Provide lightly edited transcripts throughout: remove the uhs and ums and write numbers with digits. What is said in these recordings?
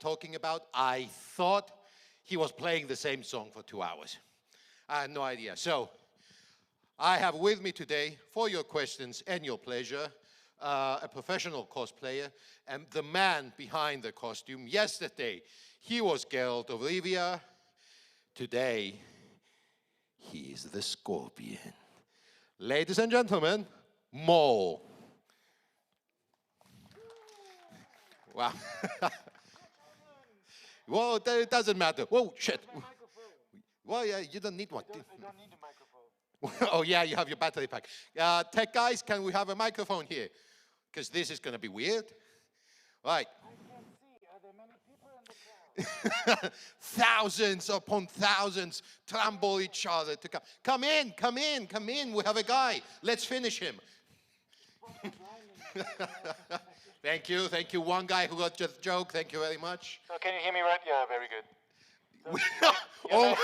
talking about. I thought he was playing the same song for 2 hours. I had no idea. So I have with me today, for your questions and your pleasure, a professional cosplayer and the man behind the costume. Yesterday, he was Geralt of Rivia. Today, he is the Scorpion. Ladies and gentlemen, Mo. Wow. Well, it doesn't matter. Whoa, shit. Well, yeah, you don't need one. I don't need a microphone. Oh, yeah, you have your battery pack. Tech guys, can we have a microphone here? Because this is going to be weird. Right. I can't see. Are there many people in the crowd? Thousands upon thousands trample each other to come. Come in, come in, come in. We have a guy. Let's finish him. Thank you. One guy who got just joke. Thank you very much. So can you hear me right? Yeah, very good. Oh,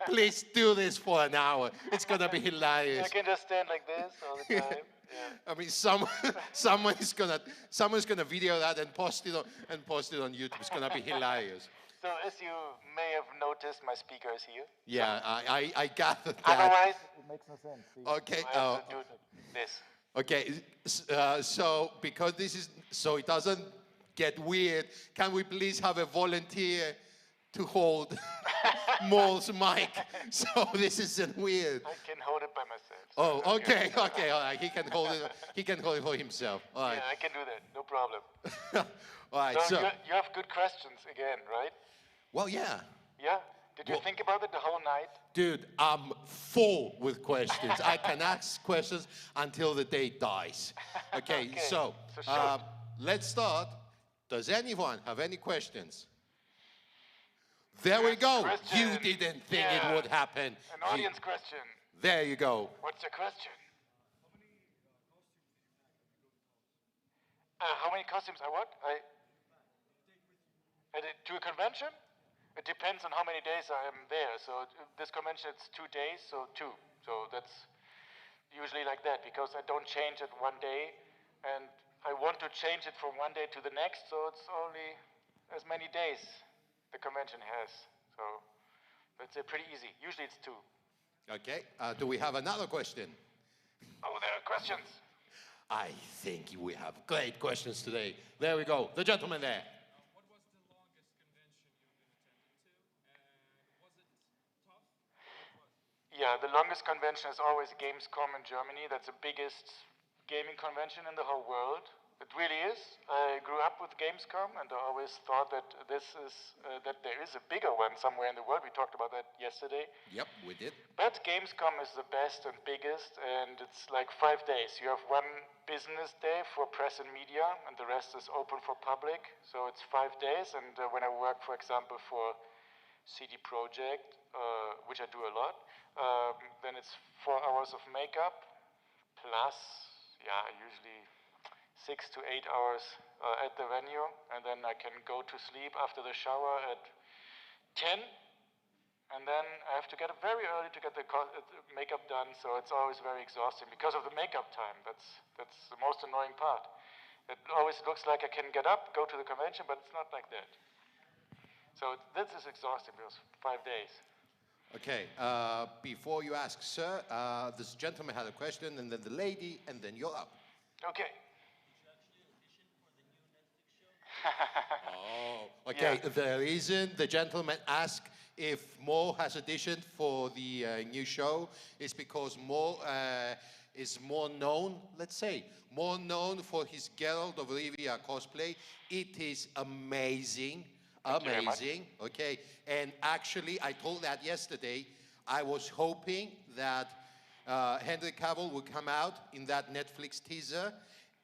please do this for an hour. It's gonna be hilarious. I can just stand like this all the time. Yeah. I mean, someone's gonna video that and post it on YouTube. It's gonna be hilarious. So as you may have noticed, my speaker is here. Yeah, I gathered that. Otherwise, it makes no sense. See? Okay. I have to do this. Okay. So because so it doesn't get weird, can we please have a volunteer to hold Mole's mic so this isn't weird? I can hold it by myself. Oh, okay, all right. He can hold it for himself. All right. Yeah, I can do that. No problem. All right. So you have good questions again, right? Well, yeah. Yeah. Did you think about it the whole night? Dude, I'm full with questions. I can ask questions until the day dies. Okay, so let's start. Does anyone have any questions? There we go. Question. You didn't think it would happen. An audience question. There you go. What's your question? How many costumes I what? To a convention? It depends on how many days I am there. So this convention, it's 2 days, so 2. So that's usually like that because I don't change it one day, and I want to change it from one day to the next. So it's only as many days the convention has. So it's pretty easy. Usually it's 2. Okay. Do we have another question? Oh, there are questions. I think we have great questions today. There we go. The gentleman there. What was the longest convention you've been attended to? And was it tough? Yeah, the longest convention is always Gamescom in Germany. That's the biggest gaming convention in the whole world. It really is. I grew up with Gamescom, and I always thought that that there is a bigger one somewhere in the world. We talked about that yesterday. Yep, we did. But Gamescom is the best and biggest, and it's like 5 days. You have one business day for press and media, and the rest is open for public. So it's 5 days, and when I work, for example, for CD Projekt, which I do a lot, then it's 4 hours of makeup, plus, usually 6 to 8 hours at the venue, and then I can go to sleep after the shower at 10, and then I have to get up very early to get the makeup done, so it's always very exhausting because of the makeup time. That's the most annoying part. It always looks like I can get up, go to the convention, but it's not like that. So this is exhausting because 5 days. Okay, before you ask, sir, this gentleman had a question, and then the lady, and then you're up. Okay. Oh, okay. Yeah. The reason the gentleman asked if Mo has auditioned for the new show is because Mo is more known, let's say, more known for his Geralt of Rivia cosplay. It is amazing, amazing. Okay, and actually, I told that yesterday. I was hoping that Henry Cavill would come out in that Netflix teaser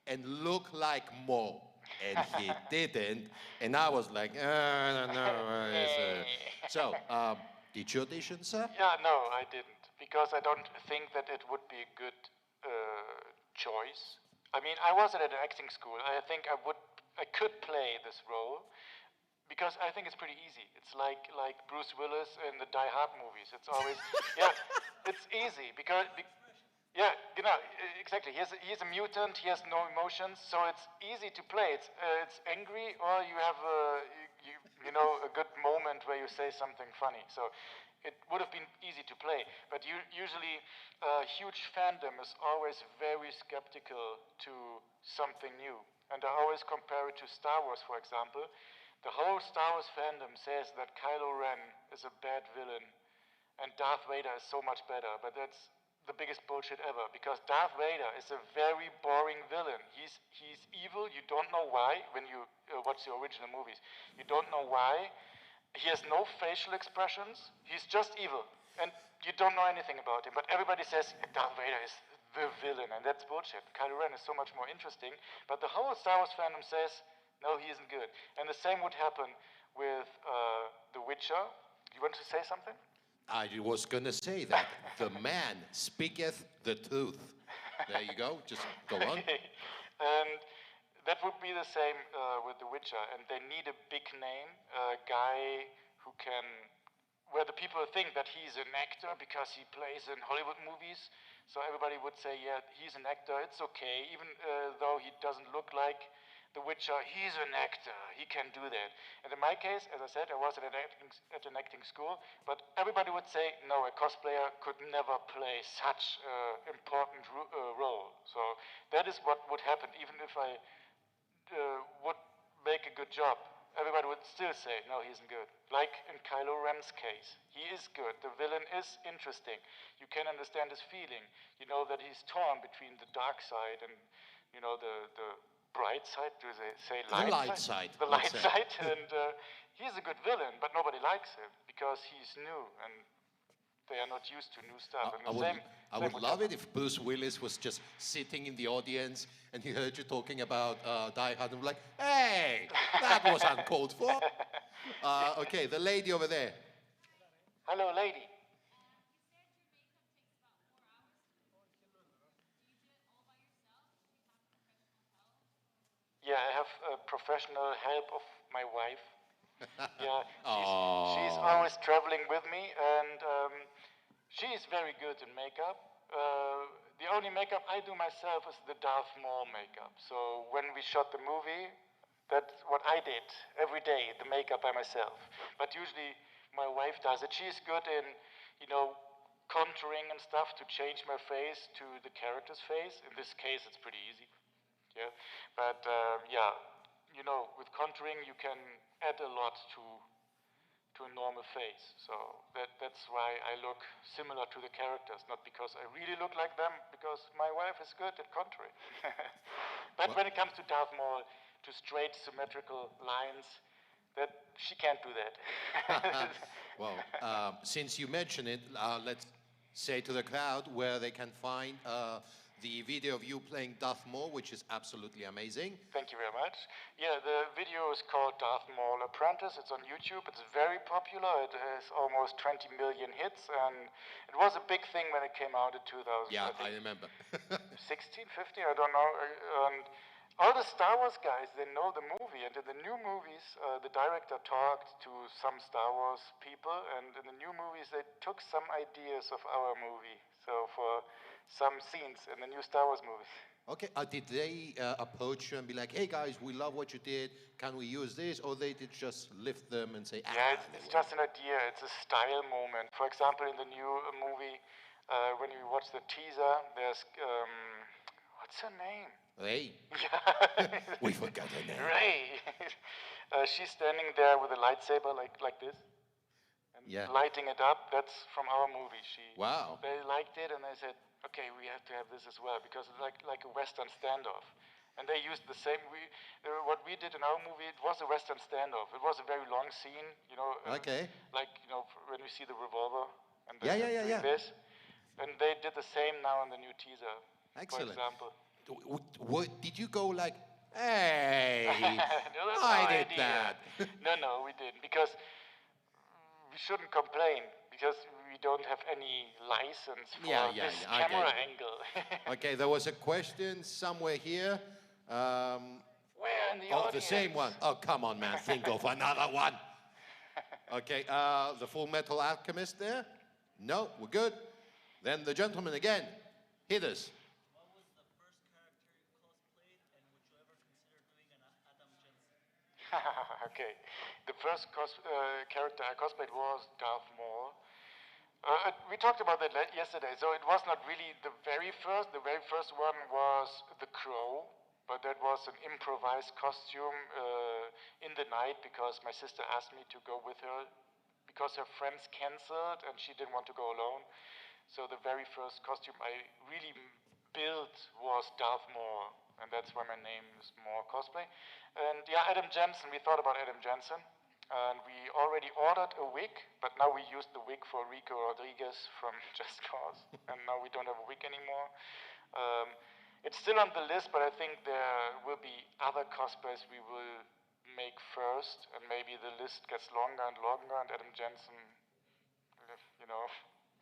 and look like Mo. And he didn't, and I was like, no. So, did you audition, sir? Yeah, no, I didn't, because I don't think that it would be a good choice. I mean, I was at an acting school. I think I could play this role, because I think it's pretty easy. It's like Bruce Willis in the Die Hard movies. It's always, yeah, it's easy, because Yeah, exactly. He's a mutant. He has no emotions, so it's easy to play. It's angry, or you have a good moment where you say something funny. So it would have been easy to play. But usually, huge fandom is always very skeptical to something new, and I always compare it to Star Wars, for example. The whole Star Wars fandom says that Kylo Ren is a bad villain and Darth Vader is so much better, but that's the biggest bullshit ever, because Darth Vader is a very boring villain. He's evil, you don't know why, when you watch the original movies. You don't know why. He has no facial expressions, he's just evil, and you don't know anything about him, but everybody says Darth Vader is the villain, and that's bullshit. Kylo Ren is so much more interesting, but the whole Star Wars fandom says, no, he isn't good. And the same would happen with The Witcher. You want to say something? I was going to say that the man speaketh the truth. There you go. Just go on. Okay. And that would be the same with The Witcher. And they need a big name, a guy who can, where the people think that he's an actor because he plays in Hollywood movies. So everybody would say, yeah, he's an actor. It's okay, even though he doesn't look like The Witcher, he's an actor, he can do that. And in my case, as I said, I was at an acting school, but everybody would say, no, a cosplayer could never play such an important role. So that is what would happen, even if I would make a good job. Everybody would still say, no, he isn't good. Like in Kylo Ren's case, he is good. The villain is interesting. You can understand his feeling. You know that he's torn between the dark side and, the bright side, do they say light? The light side. The light side, and he's a good villain, but nobody likes him because he's new and they are not used to new stuff. I would love it if Bruce Willis was just sitting in the audience and he heard you talking about Die Hard and like, hey, that was uncalled for. Okay, the lady over there. Hello, lady. Yeah, I have professional help of my wife. Yeah, she's always traveling with me, and she's very good in makeup. The only makeup I do myself is the Darth Maul makeup. So when we shot the movie, that's what I did every day, the makeup by myself. But usually my wife does it. She's good in, contouring and stuff to change my face to the character's face. In this case, it's pretty easy. Yeah, but with contouring you can add a lot to a normal face. So that's why I look similar to the characters, not because I really look like them, because my wife is good at contouring. But when it comes to Darth Maul, to straight symmetrical lines, that she can't do that. Well, since you mentioned it, let's say to the crowd where they can find the video of you playing Darth Maul, which is absolutely amazing. Thank you very much. Yeah, the video is called Darth Maul Apprentice. It's on YouTube. It's very popular. It has almost 20 million hits, and it was a big thing when it came out in 2000. Yeah, I remember. 16, 15, I don't know. And all the Star Wars guys, they know the movie. And in the new movies, the director talked to some Star Wars people, and in the new movies, they took some ideas of our movie. So for some scenes in the new Star Wars movies. Okay, did they approach you and be like, hey guys, we love what you did, can we use this? Or they did just lift them and say, yeah, it's just an idea, it's a style moment. For example, in the new movie, when you watch the teaser, there's, what's her name? Ray. Yeah. We forgot her name. Ray. She's standing there with a lightsaber like this. And lighting it up. That's from our movie. Wow. They liked it and they said, okay, we have to have this as well because it's like a Western standoff. And they used the same. What we did in our movie, it was a Western standoff. It was a very long scene, Okay. Like when we see the revolver and this. And they did the same now in the new teaser. Excellent. For example. Did you go like, hey, no, I did that? No, we didn't because we shouldn't complain because we don't have any license for this camera angle. Okay, there was a question somewhere here. Where in the audience? The same one. Oh, come on, man. Think of another one. Okay, the Full Metal Alchemist there? No, we're good. Then the gentleman again. Hit us. What was the first character you cosplayed, and would you ever consider doing an Adam Jensen? Okay. The first character I cosplayed was Darth Maul. We talked about that yesterday, so it was not really the very first. The very first one was the Crow, but that was an improvised costume in the night because my sister asked me to go with her because her friends canceled and she didn't want to go alone. So the very first costume I really built was Darth Maul, and that's why my name is Maul Cosplay. And yeah, Adam Jensen, we thought about Adam Jensen. And we already ordered a wig, but now we used the wig for Rico Rodriguez from Just Cause, and now we don't have a wig anymore. It's still on the list, but I think there will be other cosplays we will make first, and maybe the list gets longer and longer, and Adam Jensen, you know,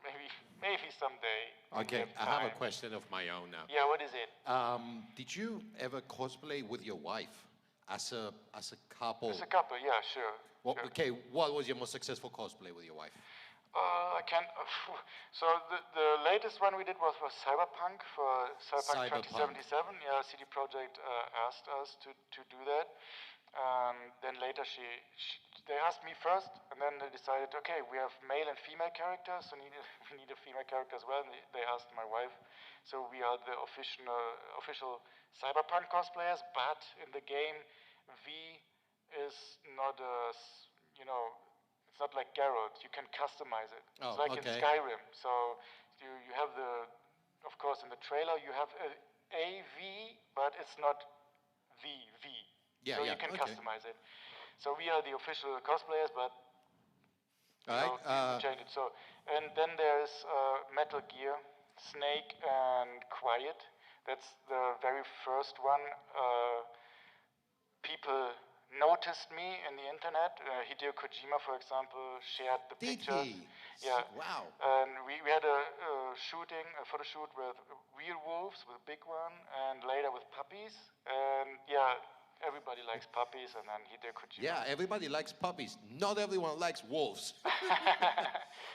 maybe someday. Okay, I have a question of my own now. Yeah, what is it? Did you ever cosplay with your wife as a couple? As a couple, yeah, sure. Well, sure. okay, what was your most successful cosplay with your wife? I can't. So the latest one we did was for Cyberpunk, for Cyberpunk 2077. Yeah, CD Projekt asked us to do that. Then later they asked me first, and then they decided, okay, we have male and female characters, so we need a female character as well. And they asked my wife, so we are the official Cyberpunk cosplayers. But in the game, V is not a, you know, it's not like Geralt. You can customize it. Oh, it's like okay. in Skyrim. So you have of course, in the trailer you have a V, but it's not the V. Yeah, so yeah, you can okay. customize it. So we are the official cosplayers, but All right. you change it. So, and then there's Metal Gear, Snake and Quiet. That's the very first one. People noticed me in the internet. Hideo Kojima, for example, shared the Did pictures. he? Yeah. Wow. And we had a photo shoot with real wolves, with a big one, and later with puppies. And yeah, everybody likes puppies, and then Hideo Kojima. Yeah, everybody likes puppies. Not everyone likes wolves.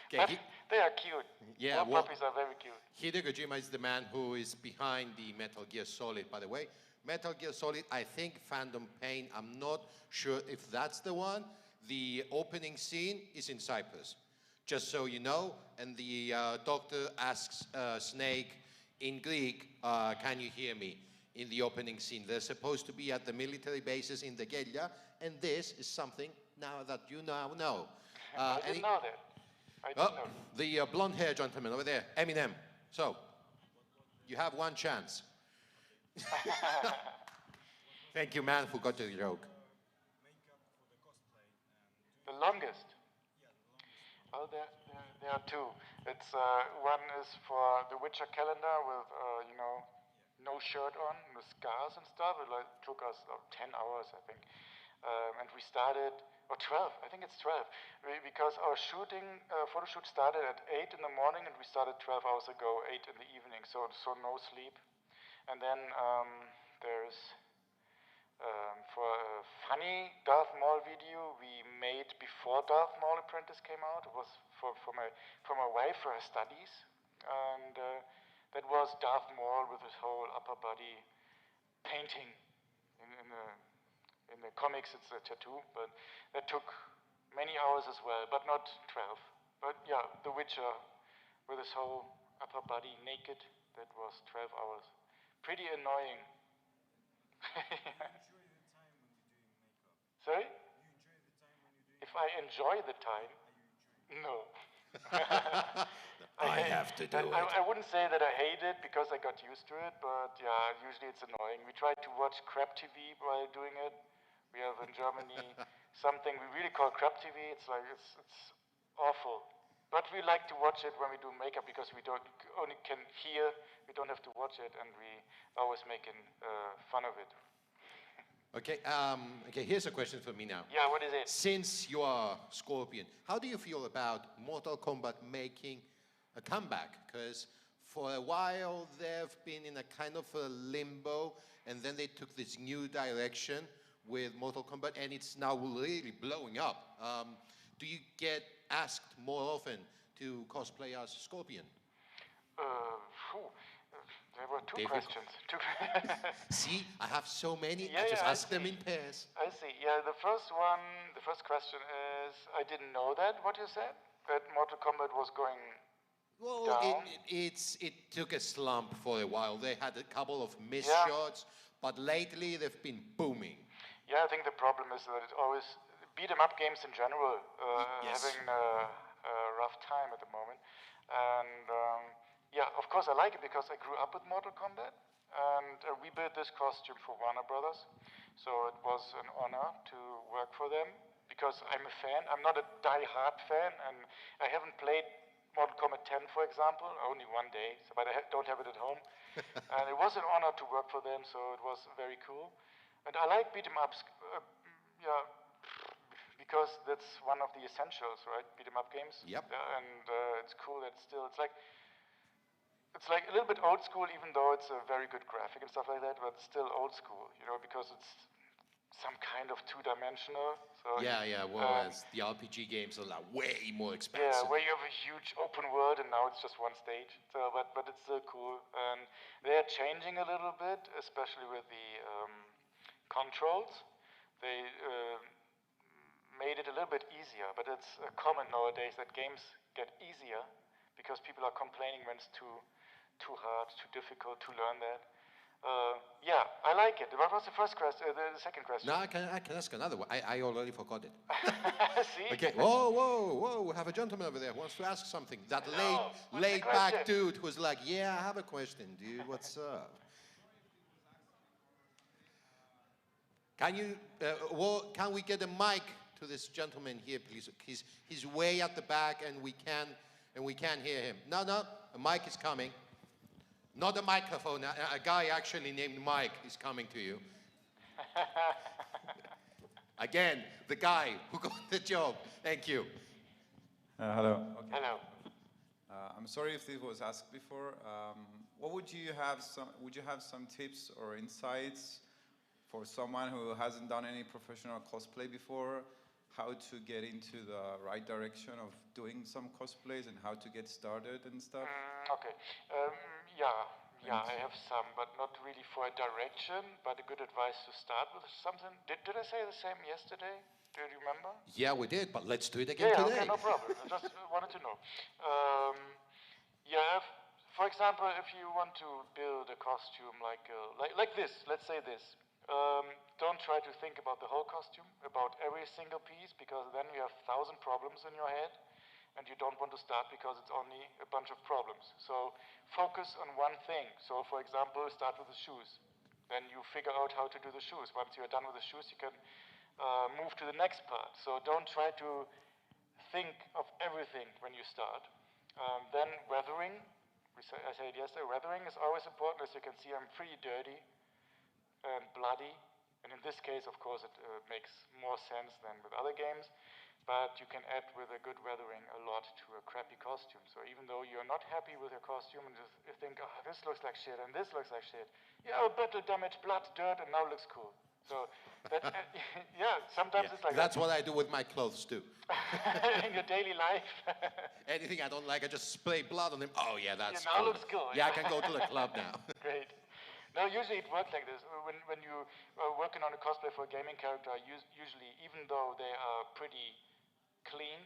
But they are cute. Yeah, All well- puppies are very cute. Hideo Kojima is the man who is behind the Metal Gear Solid, by the way. Metal Gear Solid, I think Phantom Pain, I'm not sure if that's the one. The opening scene is in Cyprus, just so you know. And the doctor asks Snake in Greek, can you hear me? In the opening scene. They're supposed to be at the military bases in the Gelia, and this is something now that you now know. I didn't know that. I didn't know. The blonde-haired gentleman over there, Eminem. So, you have one chance. Thank you, man, who got the joke. The longest? Oh, there are two. It's one is for the Witcher calendar with you know, no shirt on, with scars and stuff. It took us 10 hours, I think, and we started, or 12. I think it's 12, because our photo shoot started at 8 in the morning, and we started 12 hours ago, 8 in the evening. So no sleep. And then there's for a funny Darth Maul video we made before Darth Maul Apprentice came out. It was for my wife for her studies, and that was Darth Maul with his whole upper body painting. In the comics, it's a tattoo, but that took many hours as well, but not 12. But yeah, The Witcher with his whole upper body naked. That was 12 hours. Pretty annoying. Sorry? If I enjoy the time? No. I have to do it. I wouldn't say that I hate it because I got used to it, but yeah, usually it's annoying. We try to watch crap TV while doing it. We have in Germany something we really call crap TV. It's like it's awful. But we like to watch it when we do makeup because we only can hear. We don't have to watch it, and we always making fun of it. Okay, okay, here's a question for me now. Yeah, what is it? Since you are Scorpion, how do you feel about Mortal Kombat making a comeback? Because for a while they've been in a kind of a limbo, and then they took this new direction with Mortal Kombat, and it's now really blowing up. Do you get asked more often to cosplay as Scorpion? There were two Difficult. questions. See, I have so many. Yeah, I just yeah, I ask them see. in pairs. I see. Yeah, the first question is, I didn't know that, what you said, that Mortal Kombat was going Well, down. it took a slump for a while. They had a couple of missed Yeah. shots, but lately they've been booming. Yeah, I think the problem is that it always, beat 'em up games in general, Yes. having a rough time at the moment. And yeah, of course I like it because I grew up with Mortal Kombat, and we built this costume for Warner Brothers. So it was an honor to work for them because I'm a fan. I'm not a die-hard fan, and I haven't played Mortal Kombat 10, for example, only one day, so, but I don't have it at home. And it was an honor to work for them, so it was very cool. And I like beat 'em ups, yeah, because that's one of the essentials, right? Beat 'em up games. Yep. And it's cool that it's like a little bit old school, even though it's a very good graphic and stuff like that, but it's still old school, you know, because it's some kind of two-dimensional. So Yeah. Whereas the RPG games are like way more expensive. yeah, where you have a huge open world and now it's just one stage. So, but it's still cool. And they're changing a little bit, especially with the controls. They made it a little bit easier, but it's common nowadays that games get easier because people are complaining when it's too hard, too difficult to learn that. Yeah, I like it. What was the first question? The second question? No, I can ask another one. I already forgot it. See? Okay. Whoa! We have a gentleman over there who wants to ask something. That Hello, what's the laid back question? dude who's like, yeah, I have a question, dude. What's up? Can you? Can we get a mic to this gentleman here, please? He's way at the back, and we can't hear him. No, a mic is coming. Not a microphone. A guy actually named Mike is coming to you. Again, the guy who got the job. Thank you. Hello. Okay. Hello. I'm sorry if this was asked before. What would you have some tips or insights for someone who hasn't done any professional cosplay before? How to get into the right direction of doing some cosplays and how to get started and stuff? Okay. Yeah, I have some, but not really for a direction, but a good advice to start with something. Did I say the same yesterday? Do you remember? Yeah, we did, but let's do it again Yeah, today. okay, no problem. I just wanted to know. For example, if you want to build a costume like this, let's say this, don't try to think about the whole costume, about every single piece, because then you have 1,000 problems in your head, and you don't want to start because it's only a bunch of problems. So focus on one thing. So for example, start with the shoes. Then you figure out how to do the shoes. Once you're done with the shoes, you can move to the next part. So don't try to think of everything when you start. Then weathering. I said yesterday, weathering is always important. As you can see, I'm pretty dirty and bloody. And in this case, of course, it makes more sense than with other games. But you can add with a good weathering a lot to a crappy costume. So even though you're not happy with your costume and you think, oh, this looks like shit and this looks like shit. Yeah, battle damage, blood, dirt, and now looks cool. So that, yeah, sometimes it's like That's what I do with my clothes too. in your daily life. Anything I don't like, I just spray blood on them. Oh yeah, that's now cool. looks cool. Yeah, I can go to the club now. Great. No, usually it works like this. When you are working on a cosplay for a gaming character, usually, even though they are pretty clean,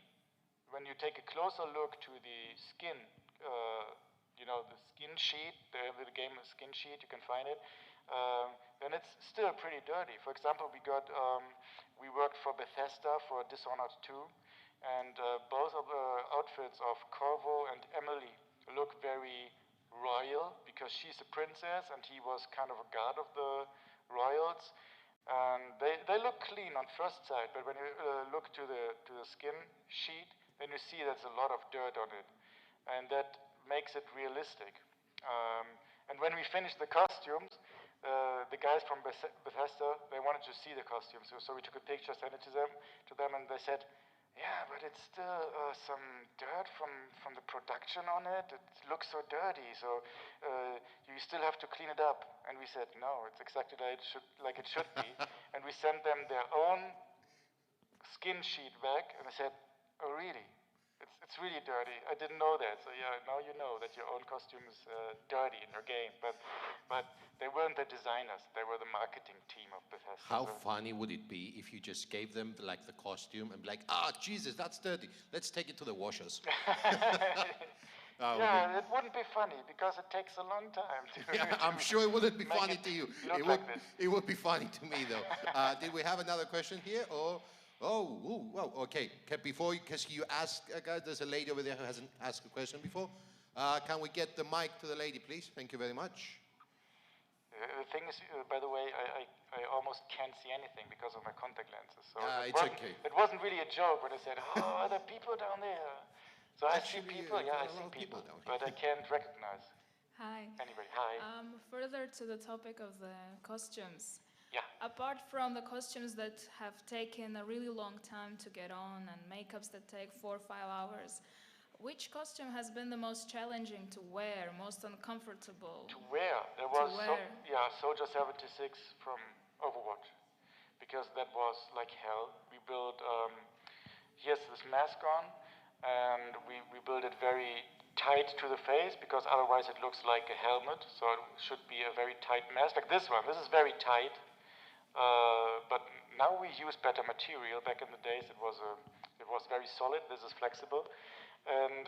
when you take a closer look to the skin, the skin sheet, the game skin sheet, you can find it, then it's still pretty dirty. For example, we worked for Bethesda for Dishonored 2, and both of the outfits of Corvo and Emily look very royal because she's a princess and he was kind of a guard of the royals. And they look clean on first sight, but when you look to the skin sheet, then you see there's a lot of dirt on it, and that makes it realistic. And when we finished the costumes, the guys from Bethesda, they wanted to see the costumes, so we took a picture, sent it to them, and they said, yeah, but it's still some dirt from the production on it. It looks so dirty, so you still have to clean it up. And we said, no, it's exactly like it should be. And we sent them their own skin sheet back, and they said, oh, really? It's really dirty. I didn't know that. So yeah, now you know that your own costume is dirty in your game. But they weren't the designers. They were the marketing team of Bethesda. How so. funny would it be if you just gave them like the costume and be like, ah, Jesus, that's dirty. Let's take it to the washers. Yeah, it wouldn't be funny because it takes a long time to. Yeah, to I'm sure it wouldn't be make funny it to you. look It like would. this. It would be funny to me though. Did we have another question here? Or well, okay. Before, because you asked, there's a lady over there who hasn't asked a question before. Can we get the mic to the lady, please? Thank you very much. The thing is, by the way, I almost can't see anything because of my contact lenses. So It's okay. It wasn't really a joke when I said, "Oh, are there people down there?" So Actually, I see people, there yeah, I are a see lot of people people, down here. but I can't recognize. Hi. Anyway, hi. Further to the topic of the costumes. Yeah. Apart from the costumes that have taken a really long time to get on and makeups that take 4 or 5 hours, which costume has been the most challenging to wear, most uncomfortable? To wear, there was wear. Soldier 76 from Overwatch, because that was like hell. We built, he has this mask on, and we built it very tight to the face, because otherwise it looks like a helmet, so it should be a very tight mask, like this one. This is very tight, but now we use better material. Back in the days it was very solid. This is flexible, and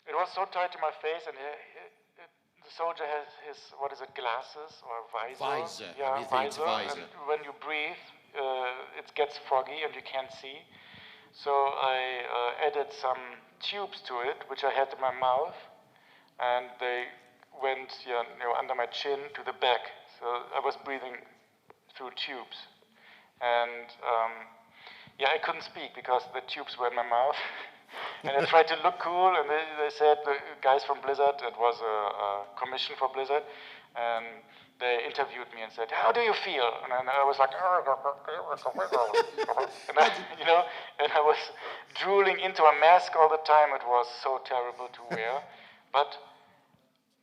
it was so tight to my face, and the soldier has his, what is it, glasses or visor? Visor. Yeah, I think it's visor. And when you breathe, it gets foggy and you can't see. So I added some tubes to it, which I had in my mouth, and they went under my chin to the back. So I was breathing through tubes. And I couldn't speak because the tubes were in my mouth. And I tried to look cool, and they said, the guys from Blizzard, it was a commission for Blizzard, and they interviewed me and said, "How do you feel?" And I was like, and I was drooling into a mask all the time. It was so terrible to wear. But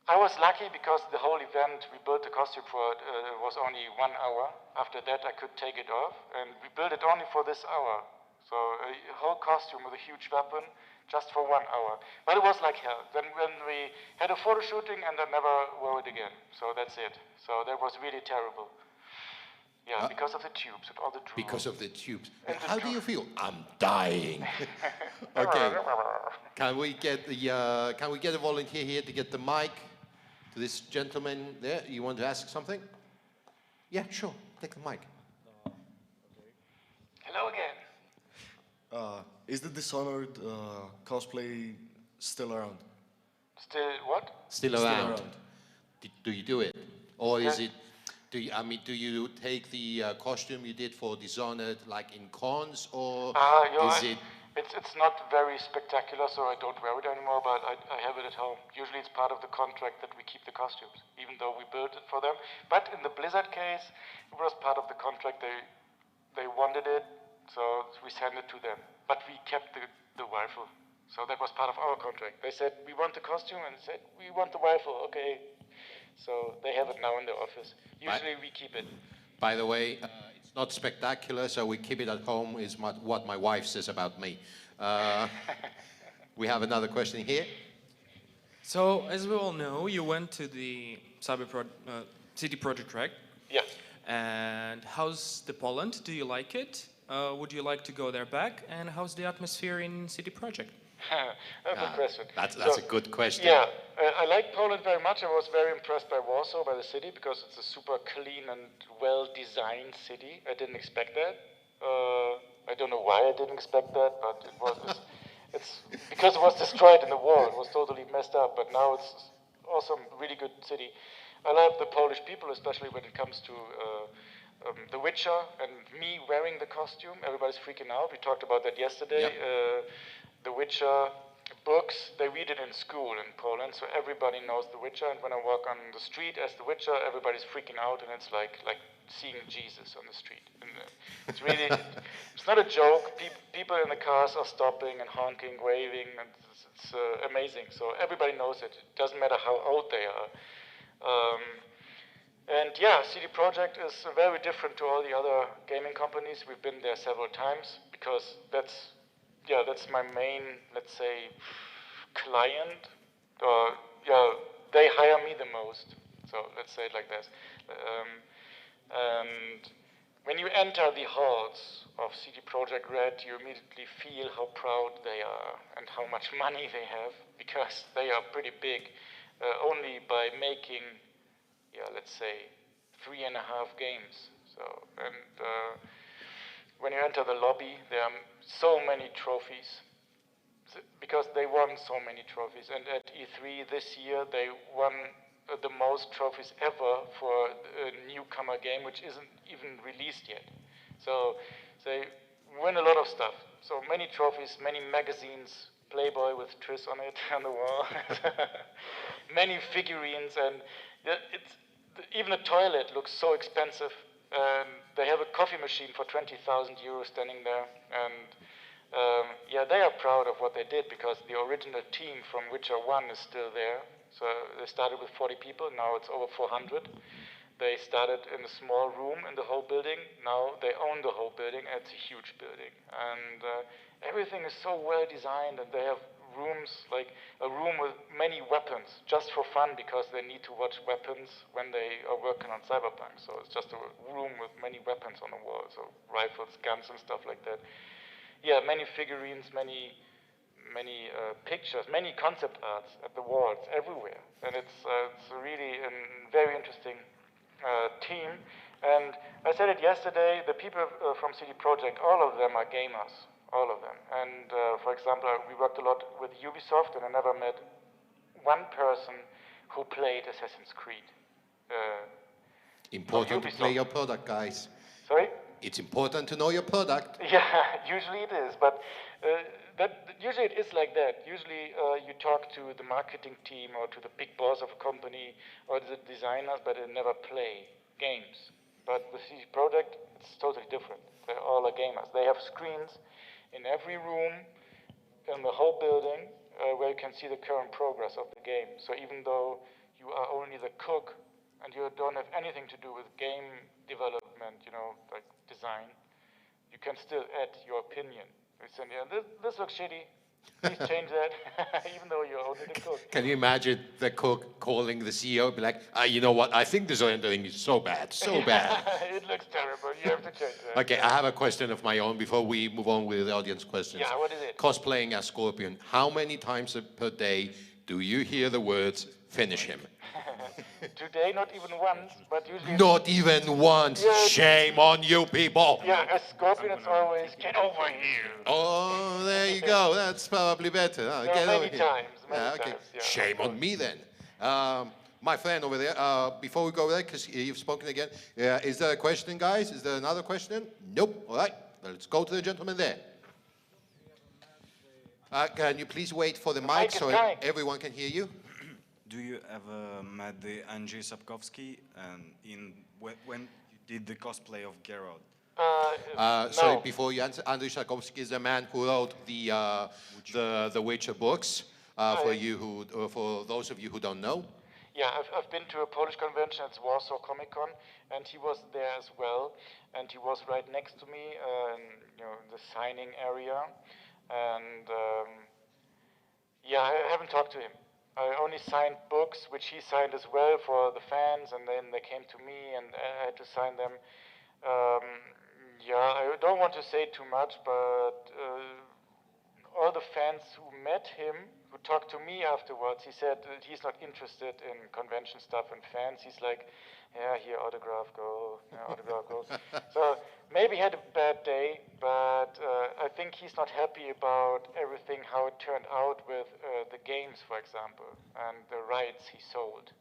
I was lucky because the whole event, we built the costume for it, was only 1 hour. After that, I could take it off, and we built it only for this hour. So a whole costume with a huge weapon, just for 1 hour. But it was like hell. Then when we had a photo shooting, and I never wore it again. So that's it. So that was really terrible. Yeah, because of the tubes and all the drool. Because of the tubes. And How do you feel? I'm dying. Okay. Can we get a volunteer here to get the mic to this gentleman there? You want to ask something? Yeah, sure. Take the mic. Hello again. Is the Dishonored cosplay still around? Still what? Still around. Do you do it? Or is it, do you take the costume you did for Dishonored like in cons, or is it? It's not very spectacular, so I don't wear it anymore, but I have it at home. Usually it's part of the contract that we keep the costumes, even though we built it for them. But in the Blizzard case, it was part of the contract. They wanted it, so we sent it to them. But we kept the rifle. So that was part of our contract. They said, "We want the costume," and said, "We want the rifle." Okay. So they have it now in the office. Usually we keep it. By the way, it's not spectacular, so we keep it at home, is what my wife says about me. We have another question here. So, as we all know, you went to the City Project, right? Yeah. And how's the Poland? Do you like it? Would you like to go there back? And how's the atmosphere in City Project? That's a good question. That's a good question. Yeah, I like Poland very much. I was very impressed by Warsaw, by the city, because it's a super clean and well-designed city. I didn't expect that. I don't know why I didn't expect that, but it's because it was destroyed in the war. It was totally messed up, but now it's awesome, really good city. I love the Polish people, especially when it comes to The Witcher and me wearing the costume. Everybody's freaking out. We talked about that yesterday. Yep. The Witcher books, they read it in school in Poland, so everybody knows The Witcher, and when I walk on the street as The Witcher, everybody's freaking out, and it's like seeing Jesus on the street. And it's really, it's not a joke. People in the cars are stopping and honking, waving, and it's amazing. So everybody knows it. It doesn't matter how old they are. And yeah, CD Projekt is very different to all the other gaming companies. We've been there several times, because that's yeah, that's my main, let's say, client. They hire me the most. So let's say it like this. And when you enter the halls of CD Projekt Red, you immediately feel how proud they are and how much money they have, because they are pretty big, only by making, let's say, 3.5 games. So, and when you enter the lobby, there are so many trophies, because they won so many trophies. And at E3 this year, they won the most trophies ever for a newcomer game, which isn't even released yet. So they win a lot of stuff. So many trophies, many magazines, Playboy with Triss on it on the wall, many figurines, and even the toilet looks so expensive. They have a coffee machine for 20,000 euros standing there, and they are proud of what they did, because the original team from Witcher 1 is still there. So they started with 40 people, now it's over 400. They started in a small room in the whole building, now they own the whole building, and it's a huge building. And everything is so well designed, and they have rooms, like a room with many weapons, just for fun, because they need to watch weapons when they are working on Cyberpunk. So it's just a room with many weapons on the wall, so rifles, guns, and stuff like that. Yeah, many figurines, many pictures, many concept arts at the walls everywhere, and it's really a very interesting team. And I said it yesterday, the people from CD Projekt, all of them are gamers, all of them. And for example, we worked a lot with Ubisoft, and I never met one person who played Assassin's Creed. Important to play your product, guys. Sorry? It's important to know your product. Yeah, usually it is, but usually it is like that. Usually you talk to the marketing team or to the big boss of a company or the designers, but they never play games. But with CD Projekt, it's totally different. They all are gamers. They have screens in every room in the whole building where you can see the current progress of the game. So even though you are only the cook and you don't have anything to do with game development, like design, you can still add your opinion. You say, this looks shitty, please change that, even though you're only the cook. Can you imagine the cook calling the CEO, be like, you know what, I think this rendering is so bad, so bad. It looks terrible, you have to change that. Okay, I have a question of my own before we move on with the audience questions. Yeah, what is it? Cosplaying as Scorpion, how many times per day do you hear the words, finish him? Today, not even once, but usually... Not even once. Yeah, shame on you people. Yeah, as Scorpion, it's always, get over here. Oh, there you go. That's probably better. Get many over here. times. Okay. Shame on me then. My friend over there, before we go there, because you've spoken again, is there a question, guys? Is there another question? Nope. All right. Let's go to the gentleman there. Can you please wait for the mic so everyone can hear you? Do you ever met the Andrzej Sapkowski when you did the cosplay of Geralt? Sorry, No. before you answer, Andrzej Sapkowski is the man who wrote the Witcher books. For those of you who don't know. Yeah, I've been to a Polish convention. It's Warsaw Comic Con, and he was there as well. And he was right next to me, in the signing area. And I haven't talked to him. I only signed books, which he signed as well for the fans, and then they came to me, and I had to sign them. I don't want to say too much, but all the fans who met him, who talked to me afterwards, he said that he's not interested in convention stuff and fans. He's like, here, autograph, go, autograph, go. So maybe he had a bad day, but I think he's not happy about everything, how it turned out with the games, for example, and the rights he sold.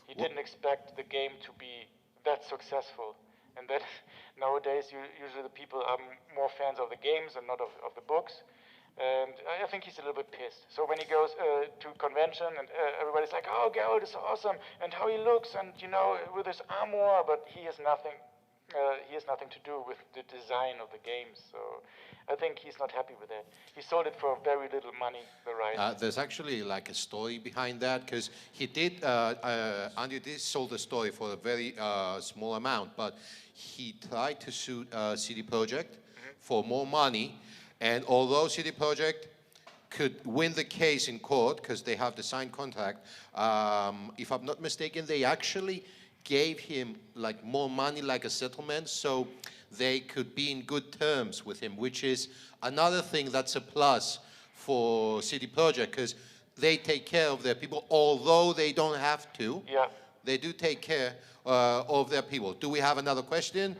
He didn't expect the game to be that successful. And that nowadays, usually the people are more fans of the games and not of the books. And I think he's a little bit pissed. So when he goes to convention and everybody's like, oh, Geralt is awesome, and how he looks, and with his armor, but he has nothing to do with the design of the games. So I think he's not happy with that. He sold it for very little money, the rights. There's actually like a story behind that, because he did, Andy did sold the story for a very small amount, but he tried to sue CD Projekt for more money. And although CD Projekt could win the case in court because they have the signed contract, if I'm not mistaken, they actually gave him like more money, like a settlement, so they could be in good terms with him, which is another thing that's a plus for CD Projekt, because they take care of their people, although they don't have to. Yeah. They do take care of their people. Do we have another question?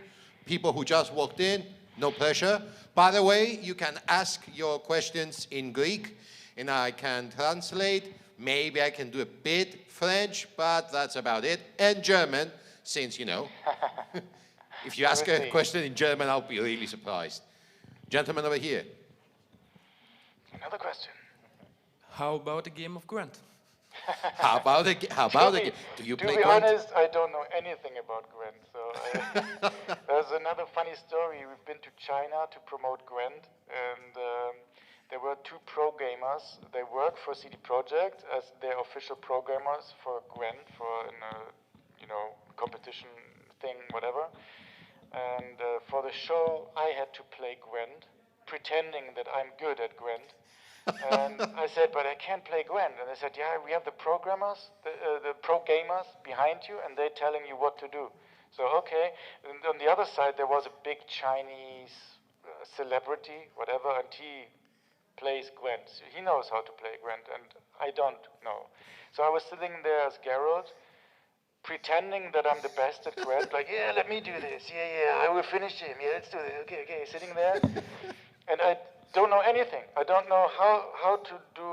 People who just walked in, no pressure. By the way, you can ask your questions in Greek, and I can translate. Maybe I can do a bit French, but that's about it. And German, since, you know, if you ask a question in German, I'll be really surprised. Gentleman over here. Another question. How about a game of Gwent? How about a game? Do you play To be Gwent? honest, I don't know anything about Gwent. So there's another funny story. We've been to China to promote Gwent, and there were two pro gamers. They work for CD Projekt as their official programmers for Gwent, for you know, competition thing, whatever. And for the show, I had to play Gwent, pretending that I'm good at Gwent. And I said, but I can't play Gwent. And they said, yeah, we have the programmers, the pro gamers behind you, and they're telling you what to do. So, okay. And on the other side, there was a big Chinese celebrity, whatever, and he plays Gwent. So he knows how to play Gwent, and I don't know. So I was sitting there as Geralt, pretending that I'm the best at Gwent, like, yeah, let me do this. Yeah, I will finish him. Yeah, let's do it. Okay, sitting there. And I don't know anything. I don't know how to do,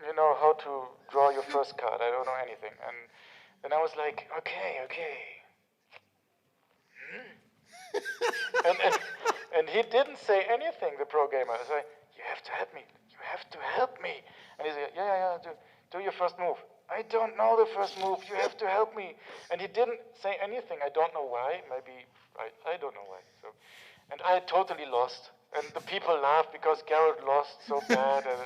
you know, how to draw your first card. I don't know anything. And I was like, okay. And he didn't say anything, the pro gamer. I was like, you have to help me. You have to help me. And he said, yeah, do your first move. I don't know the first move. You have to help me. And he didn't say anything. I don't know why. Maybe, I don't know why. So, and I totally lost. And the people laughed because Geralt lost so bad. And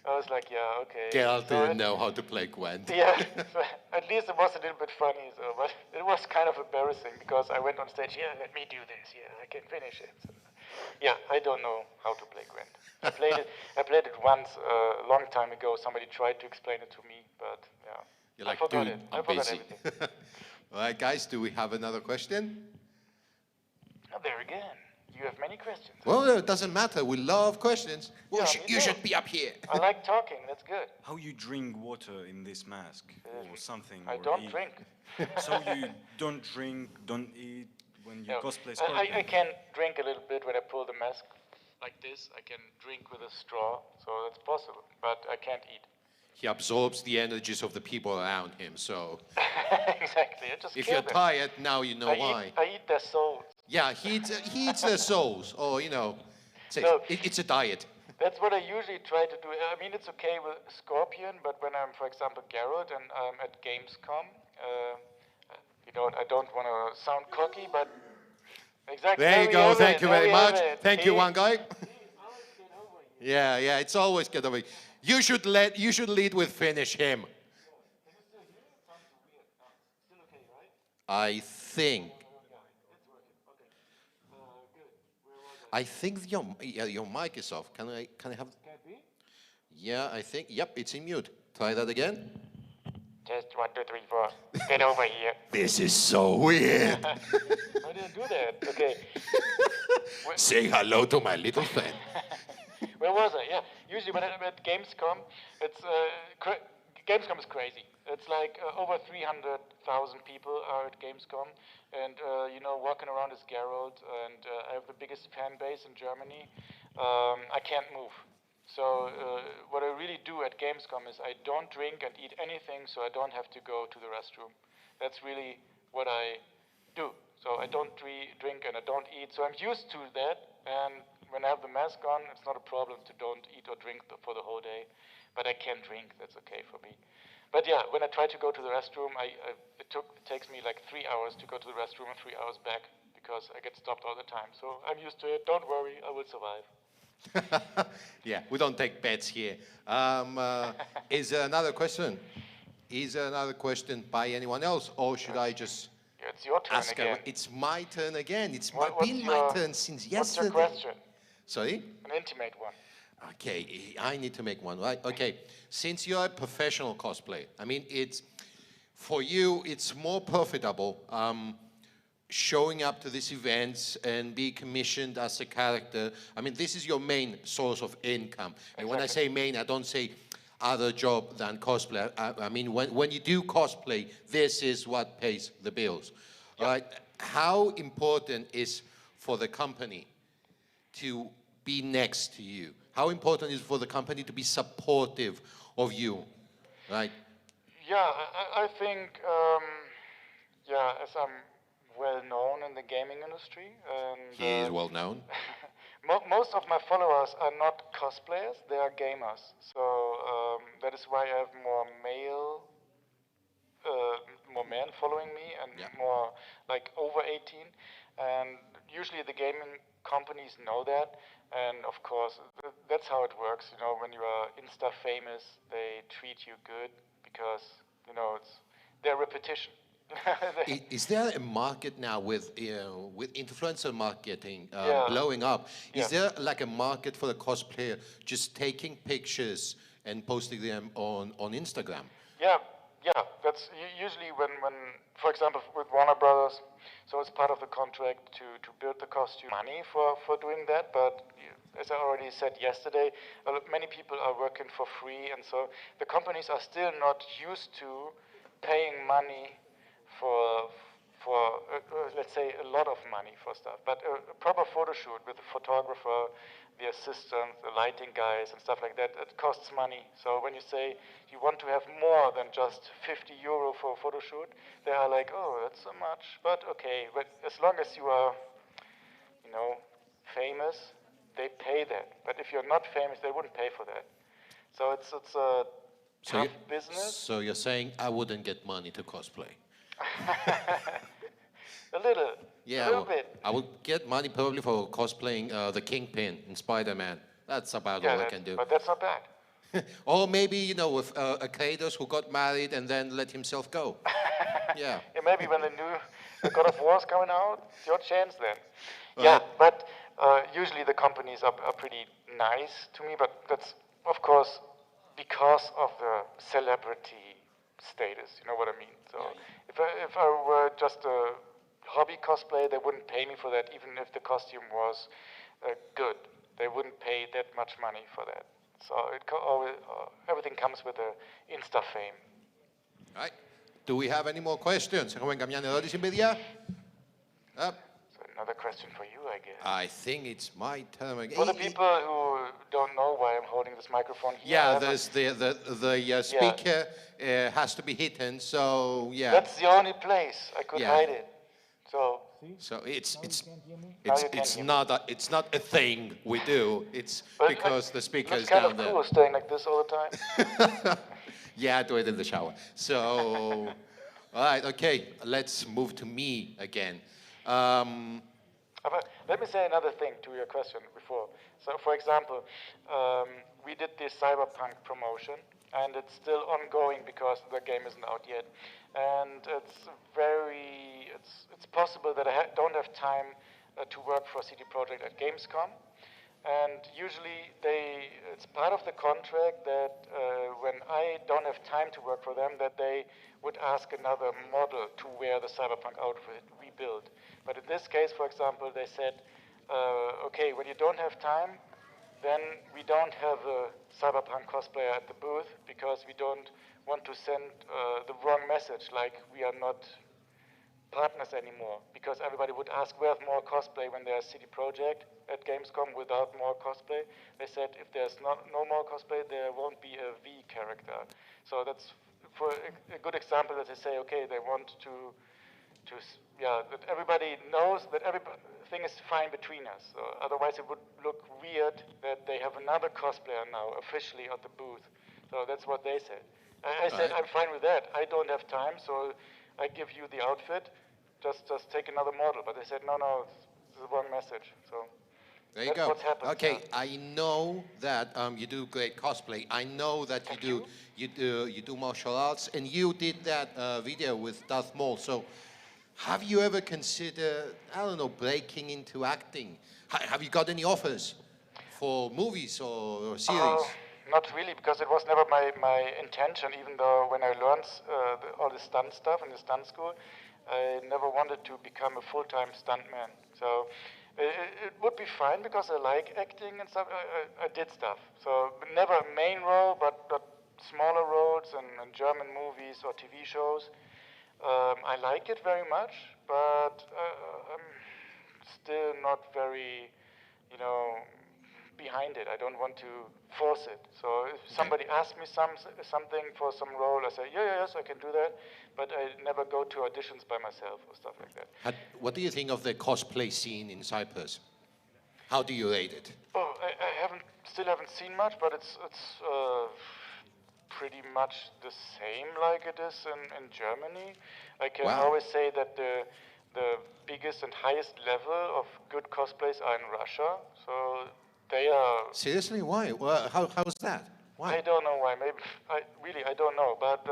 I was like, yeah, okay. Geralt didn't know how to play Gwent. Yeah, so at least it was a little bit funny. So, but it was kind of embarrassing because I went on stage, yeah, let me do this. Yeah, I can finish it. So, yeah, I don't know how to play Gwent. I played it once a long time ago. Somebody tried to explain it to me, but yeah, You're like, I forgot dude, it. I'm I forgot busy. everything. All right, guys, do we have another question? Oh, there again. You have many questions. Well, it doesn't matter. We love questions. Well, Yeah, me you too. should be up here. I like talking. That's good. How you drink water in this mask or something? I or don't eat? drink. So you don't drink, don't eat when you No. cosplay I Scorpion? can drink a little bit when I pull the mask like this. I can drink with a straw, so that's possible. But I can't eat. He absorbs the energies of the people around him, so Exactly. I just if kill you're them. tired, now you know why. I eat their souls. Yeah, he eats their souls, or, you know, No. it's a diet. That's what I usually try to do. I mean, it's okay with Scorpion, but when I'm, for example, Geralt and I'm at Gamescom, you know, I don't want to sound cocky, but exactly. There you we go, have thank it, you there very we have much. it. Thank you, See? one guy. Yeah, it's always get away. You should lead with finish him. I think your mic is off. Can I have? Yeah, I think. Yep, it's in mute. Try that again. Test 1, 2, 3, 4. Get over here. This is so weird. I didn't do that. Okay. Say hello to my little friend. Where was I? Yeah. Usually when I'm at Gamescom, it's Gamescom is crazy. It's like over 300,000 people are at Gamescom, and you know, walking around as Geralt, and I have the biggest fan base in Germany. I can't move. So what I really do at Gamescom is I don't drink and eat anything, so I don't have to go to the restroom. That's really what I do. So I don't drink and I don't eat. So I'm used to that, and when I have the mask on, it's not a problem to don't eat or drink for the whole day. But I can drink. That's okay for me. But yeah, when I try to go to the restroom, it takes me like 3 hours to go to the restroom and 3 hours back because I get stopped all the time. So I'm used to it. Don't worry, I will survive. Yeah, we don't take bets here. Is there another question? Is there another question by anyone else, or should I just Yeah, it's your turn ask? again. It's my turn again. It's What's been my your- turn since What's your yesterday. question? Sorry? An intimate one. Okay, I need to make one, right? Okay, since you're a professional cosplayer, I mean, for you, it's more profitable showing up to these events and be commissioned as a character. I mean, this is your main source of income. And when I say main, I don't say other job than cosplay. I mean, when you do cosplay, this is what pays the bills, right? How important is for the company to be next to you? How important is for the company to be supportive of you, right? Yeah, I think, yeah, as I'm well known in the gaming industry, and He is well known. most of my followers are not cosplayers; they are gamers. So that is why I have more more men following me, and more like over 18. And usually the gaming companies know that. And of course, that's how it works. You know, when you are Insta famous, they treat you good because, you know, it's their repetition. Is there a market now with influencer marketing blowing up? Is there like a market for the cosplayer just taking pictures and posting them on Instagram? Yeah, that's usually when, for example, with Warner Brothers, so it's part of the contract to build the costume. Money for doing that, but as I already said yesterday, many people are working for free, and so the companies are still not used to paying money for let's say a lot of money for stuff. But a proper photo shoot with a photographer, the assistant, the lighting guys, and stuff like that, it costs money. So when you say you want to have more than just 50 euro for a photo shoot, they are like, oh, that's so much. But okay, but as long as you are, you know, famous, they pay that. But if you're not famous, they wouldn't pay for that. So it's a tough business. So you're saying I wouldn't get money to cosplay? A little. Yeah, a little bit. I would get money probably for cosplaying the Kingpin in Spider-Man. That's about all I can do. But that's not bad. Or maybe, you know, with a Kratos who got married and then let himself go. Yeah. Maybe when the new God of War is coming out, it's your chance then. Right. Yeah, but usually the companies are pretty nice to me, but that's, of course, because of the celebrity status, you know what I mean? So if I were just a hobby cosplay, they wouldn't pay me for that, even if the costume was good. They wouldn't pay that much money for that. So everything comes with the Insta fame. Right. Do we have any more questions? Έχουμε καμιά ερώτηση, παιδιά? So another question for you, I guess. I think it's my turn again. For the people who don't know why I'm holding this microphone here. Yeah, there's the speaker has to be hidden, so yeah. That's the only place I could hide it. So it's not a thing we do. It's because the speaker is down there. It's kind of cool staying like this all the time. Yeah, I do it in the shower. So, all right, okay, let's move to me again. Let me say another thing to your question before. So, for example, we did this Cyberpunk promotion, and it's still ongoing because the game isn't out yet. And it's possible that I don't have time to work for CD Projekt at Gamescom. And usually it's part of the contract that when I don't have time to work for them, that they would ask another model to wear the Cyberpunk outfit we built. But in this case, for example, they said, okay, when you don't have time, then we don't have a Cyberpunk cosplayer at the booth because we don't want to send the wrong message, like we are not partners anymore, because everybody would ask, where's more cosplay when there's CD Projekt at Gamescom without more cosplay? They said if there's no more cosplay, there won't be a V character. So that's for a good example that they say, okay, they want that everybody knows that everything is fine between us. So otherwise it would look weird that they have another cosplayer now officially at the booth. So that's what they said. I said, I'm fine with that. I don't have time, so I give you the outfit. Just take another model. But they said, no, it's the wrong message. So there you go. What's happened. Okay, I know that you do great cosplay. I know that you do martial arts, and you did that video with Darth Maul. So have you ever considered, I don't know, breaking into acting? Have you got any offers? for movies or series? Not really, because it was never my intention, even though when I learned all the stunt stuff in the stunt school, I never wanted to become a full-time stuntman. So it would be fine because I like acting and stuff. I did stuff. So never a main role, but smaller roles in German movies or TV shows. I like it very much, but I'm still not very, behind it. I don't want to force it. So if somebody asks me something for some role, I say, yes, I can do that. But I never go to auditions by myself or stuff like that. What do you think of the cosplay scene in Cyprus? How do you rate it? Oh, I still haven't seen much, but it's pretty much the same like it is in Germany. I can always say that the biggest and highest level of good cosplays are in Russia. So they are... Seriously? Why? Well, how's that? Why? I don't know why. Maybe I don't know. But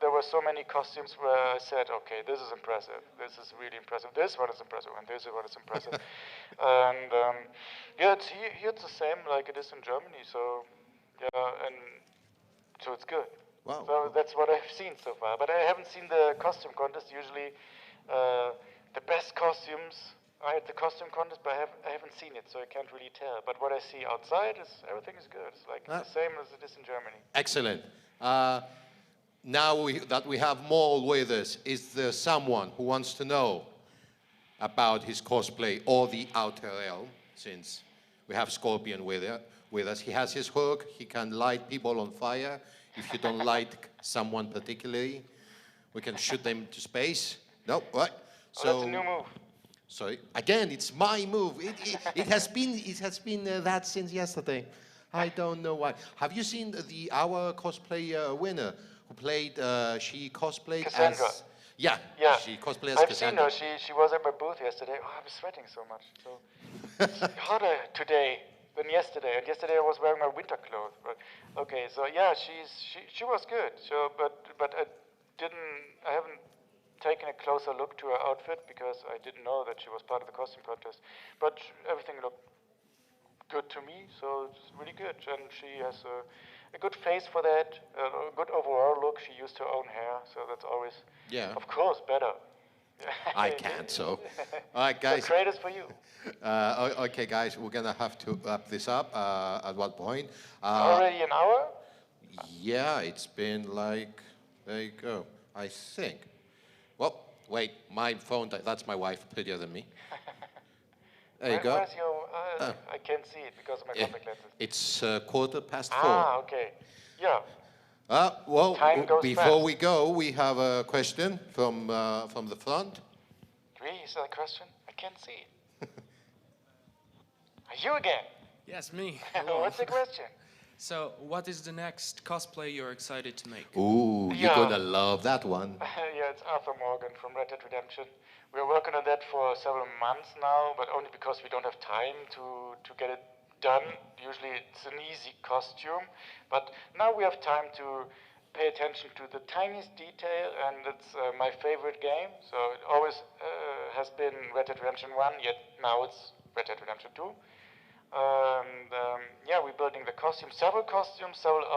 there were so many costumes where I said, okay, this is impressive. This is really impressive. This one is impressive, and this one is impressive. And here it's the same like it is in Germany. So and so it's good. Wow. So that's what I've seen so far. But I haven't seen the costume contest. Usually, the best costumes are at the costume contest, but I haven't seen it, so I can't really tell. But what I see outside everything is good. It's like the same as it is in Germany. Excellent. Now that we have Maul with us, is there someone who wants to know about his cosplay or the Outer Realm? Since we have Scorpion with us, he has his hook. He can light people on fire. If you don't like someone particularly, we can shoot them to space. No, what? So that's a new move. Sorry, again, it's my move. It has been that since yesterday. I don't know why. Have you seen our cosplay winner who played? She cosplayed Cassandra. as. Yeah. She cosplayed as I've Cassandra. seen her. She was at my booth yesterday. Oh, I was sweating so much. So it's hotter today than yesterday. And yesterday I was wearing my winter clothes. But okay, so yeah, she was good. So but I haven't taken a closer look to her outfit because I didn't know that she was part of the costume contest. But everything looked good to me, so it's really good. And she has a good face for that, a good overall look. She used her own hair, so that's always, of course, better. I can't, so. All right, guys. The credit is for you. Okay, guys, we're going to have to wrap this up at one point. Already an hour? Yeah, it's been like, there you go, I think. Well, wait, my phone, that's my wife, prettier than me. There you go. Where's your, I can't see it because of my contact lenses. It's 4:15. Ah, okay. Yeah. Well, before fast. we go, we have a question from the front. Really? Is that a question? I can't see it. Are you again? Yes, me. What's the question? So, what is the next cosplay you're excited to make? Ooh, you're gonna love that one. Yeah, it's Arthur Morgan from Red Dead Redemption. We're working on that for several months now, but only because we don't have time to get it done. Usually it's an easy costume, but now we have time to pay attention to the tiniest detail, and it's my favorite game. So it always has been Red Dead Redemption 1, yet now it's Red Dead Redemption 2. Yeah, we're building the costumes, several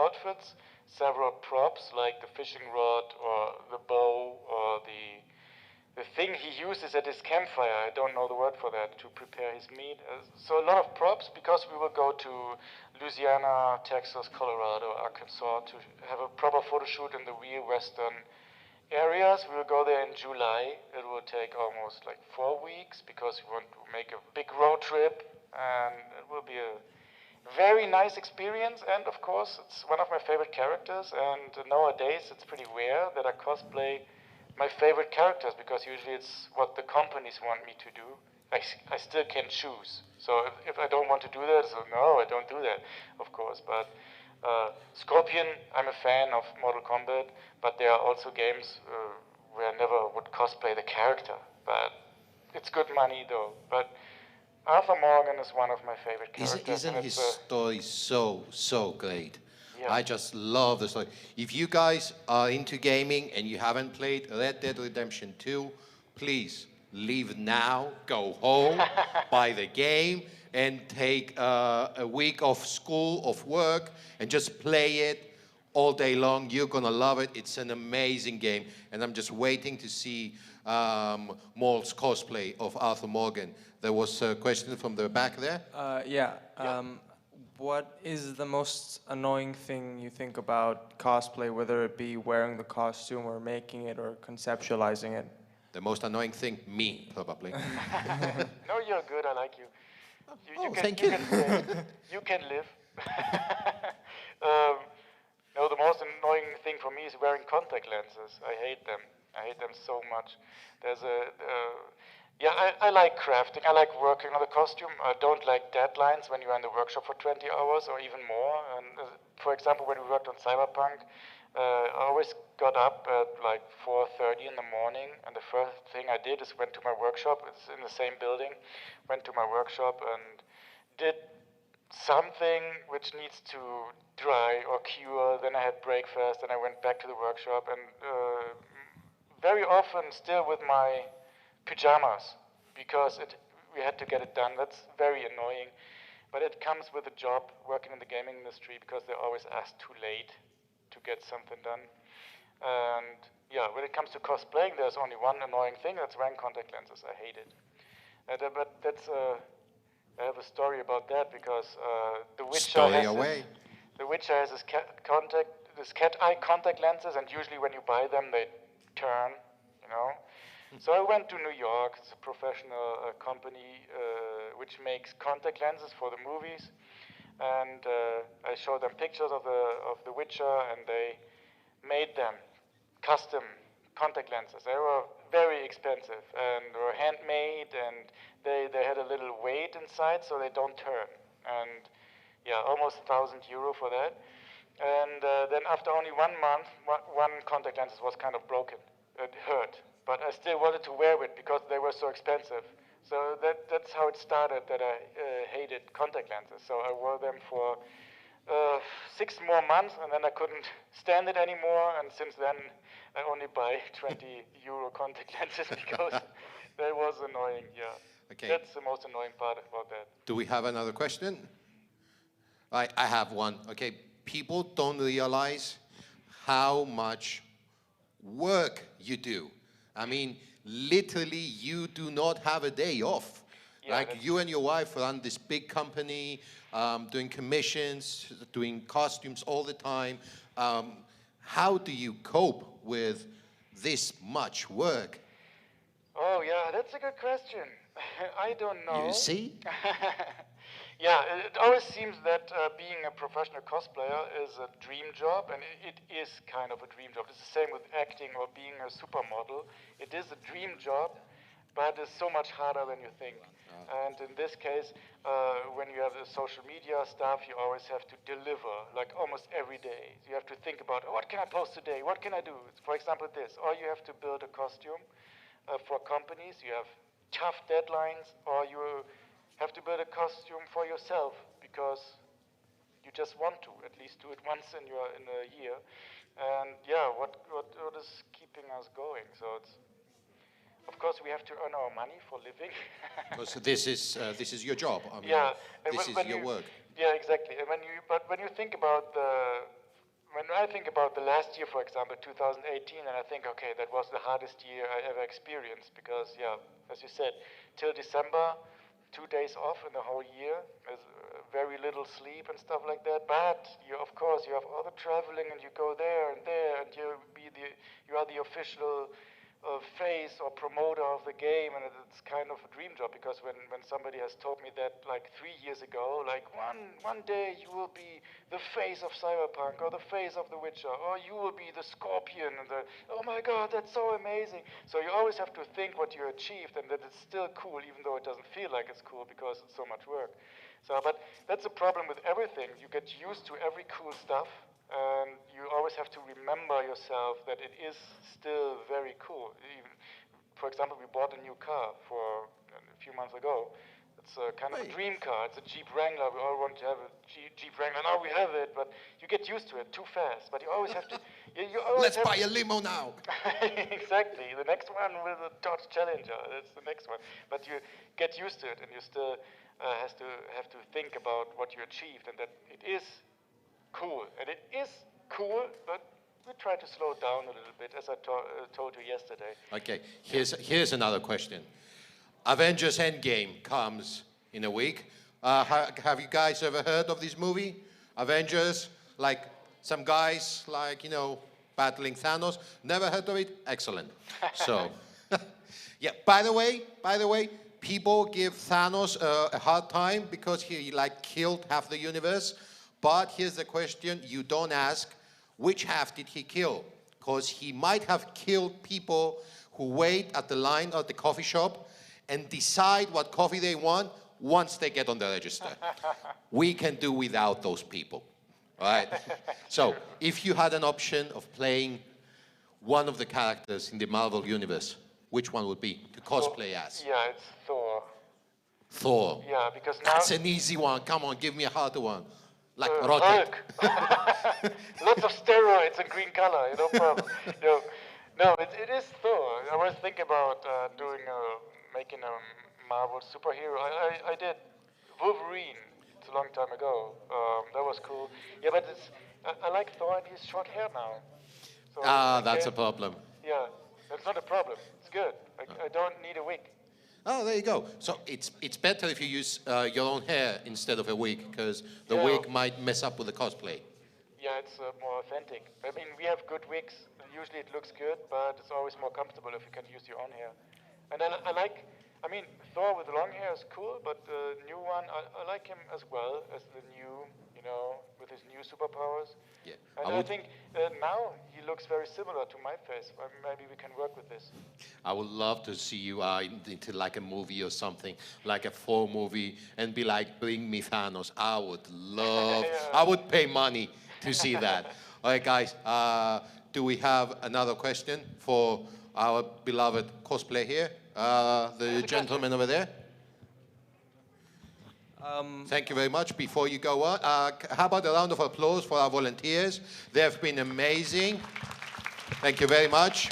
outfits, several props like the fishing rod or the bow or the thing he uses at his campfire. I don't know the word for that, to prepare his meat. So a lot of props, because we will go to Louisiana, Texas, Colorado, Arkansas to have a proper photo shoot in the real Western areas. We will go there in July. It will take almost like 4 weeks because we want to make a big road trip. And it will be a very nice experience, and of course it's one of my favorite characters, and nowadays it's pretty rare that I cosplay my favorite characters, because usually it's what the companies want me to do. I still can choose, so if I don't want to do that, so no, I don't do that, of course. But Scorpion, I'm a fan of Mortal Kombat, but there are also games where I never would cosplay the character, but it's good money though. But Arthur Morgan is one of my favorite characters. Isn't his story so great? Yeah. I just love the story. If you guys are into gaming and you haven't played Red Dead Redemption 2, please leave now, go home, buy the game, and take a week off school, of work, and just play it all day long. You're gonna love it. It's an amazing game, and I'm just waiting to see Maul's cosplay of Arthur Morgan. There was a question from the back there. Yeah. What is the most annoying thing you think about cosplay, whether it be wearing the costume or making it or conceptualizing it? The most annoying thing, me, probably. No, you're good. I like you. Thank you. Can stay. You can live. No, the most annoying thing for me is wearing contact lenses. I hate them. I hate them so much. There's I like crafting. I like working on the costume. I don't like deadlines when you're in the workshop for 20 hours or even more. And for example, when we worked on Cyberpunk, I always got up at like 4:30 in the morning, and the first thing I did is went to my workshop. It's in the same building. Went to my workshop and did something which needs to dry or cure. Then I had breakfast, and I went back to the workshop, and very often still with my pajamas, because we had to get it done. That's very annoying, but it comes with a job working in the gaming industry, because they always ask too late to get something done. And yeah, when it comes to cosplaying, there's only one annoying thing, that's wearing contact lenses. I hate it. But that's I have a story about that, because The Witcher has this cat eye contact lenses, and usually when you buy them, they turn, you know. So I went to New York. It's a professional company which makes contact lenses for the movies, and I showed them pictures of the Witcher, and they made them custom contact lenses. They were very expensive and were handmade, and they had a little weight inside so they don't turn. And yeah, almost €1,000 for that. And then after only 1 month, one contact lens was kind of broken. It hurt. But I still wanted to wear it because they were so expensive. So that's how it started, that I hated contact lenses. So I wore them for 6 more months, and then I couldn't stand it anymore. And since then, I only buy €20 contact lenses because that was annoying, yeah. Okay. That's the most annoying part about that. Do we have another question? I have one. Okay, people don't realize how much work you do. I mean, literally, you do not have a day off. Yeah, like you and your wife run this big company, doing commissions, doing costumes all the time. How do you cope with this much work? Oh, yeah, that's a good question. I don't know. You see? Yeah, it always seems that being a professional cosplayer is a dream job, and it is kind of a dream job. It's the same with acting or being a supermodel. It is a dream job, but it's so much harder than you think. And in this case, when you have the social media stuff, you always have to deliver, like almost every day. You have to think about, what can I post today? What can I do? For example, this. Or you have to build a costume for companies. You have tough deadlines, or you have to build a costume for yourself because you just want to at least do it once in a year. And yeah, what is keeping us going? So it's, of course, we have to earn our money for living. Because this is your job. I mean, yeah, this is your work. Yeah, exactly. And when you think about when I think about the last year, for example, 2018, and I think, okay, that was the hardest year I ever experienced, because yeah, as you said, till December, 2 days off in the whole year, with very little sleep and stuff like that. But of course, you have all the traveling, and you go there, and you are the official face or promoter of the game, and it's kind of a dream job, because when somebody has told me that like 3 years ago, like one day you will be the face of Cyberpunk, or the face of The Witcher, or you will be the Scorpion, and oh my God, that's so amazing. So you always have to think what you achieved, and that it's still cool, even though it doesn't feel like it's cool because it's so much work. So, but that's a problem with everything. You get used to every cool stuff, and you always have to remember yourself that it is still very cool. Even, for example, we bought a new car for a few months ago. It's a kind of a dream car. It's a Jeep Wrangler. We all want to have a Jeep Wrangler. Now we have it, but you get used to it too fast. But you always have to You always Let's have- buy a limo now. Exactly. The next one with a Dodge Challenger. That's the next one. But you get used to it, and you still have to think about what you achieved, and that it is cool. And it is cool, but we try to slow down a little bit, as I told you yesterday. Okay, here's another question. Avengers Endgame comes in a week. Have you guys ever heard of this movie? Avengers, like some guys, like, battling Thanos. Never heard of it? Excellent. So, yeah, by the way, people give Thanos a hard time because he killed half the universe. But here's the question you don't ask, which half did he kill? Because he might have killed people who wait at the line at the coffee shop and decide what coffee they want once they get on the register. We can do without those people, all right? So if you had an option of playing one of the characters in the Marvel universe, which one would be to cosplay as? Yeah, it's Thor. Thor. Yeah, because now... That's an easy one. Come on, give me a harder one. Like Rocket. Hulk. Lots of steroids and green color, no problem. No, it is Thor. I was thinking about making a Marvel superhero. I did Wolverine. It's a long time ago. That was cool. Yeah, but I like Thor and his short hair now. So That's a problem. Yeah, that's not a problem. It's good. I don't need a wig. Oh, there you go. So it's better if you use your own hair instead of a wig, because the Yeah. wig might mess up with the cosplay. Yeah, it's more authentic. I mean, we have good wigs. Usually it looks good, but it's always more comfortable if you can use your own hair. And I mean, Thor with long hair is cool, but the new one, I like him as well as the new, with his new superpowers. Yeah. And I think now he looks very similar to my face. Maybe we can work with this. I would love to see you into like a movie or something, like a Thor movie, and be like, bring me Thanos. I would love, I would pay money to see that. All right, guys, do we have another question for our beloved cosplay here? The gentleman over there. Thank you very much. Before you go on, how about a round of applause for our volunteers? They have been amazing. Thank you very much.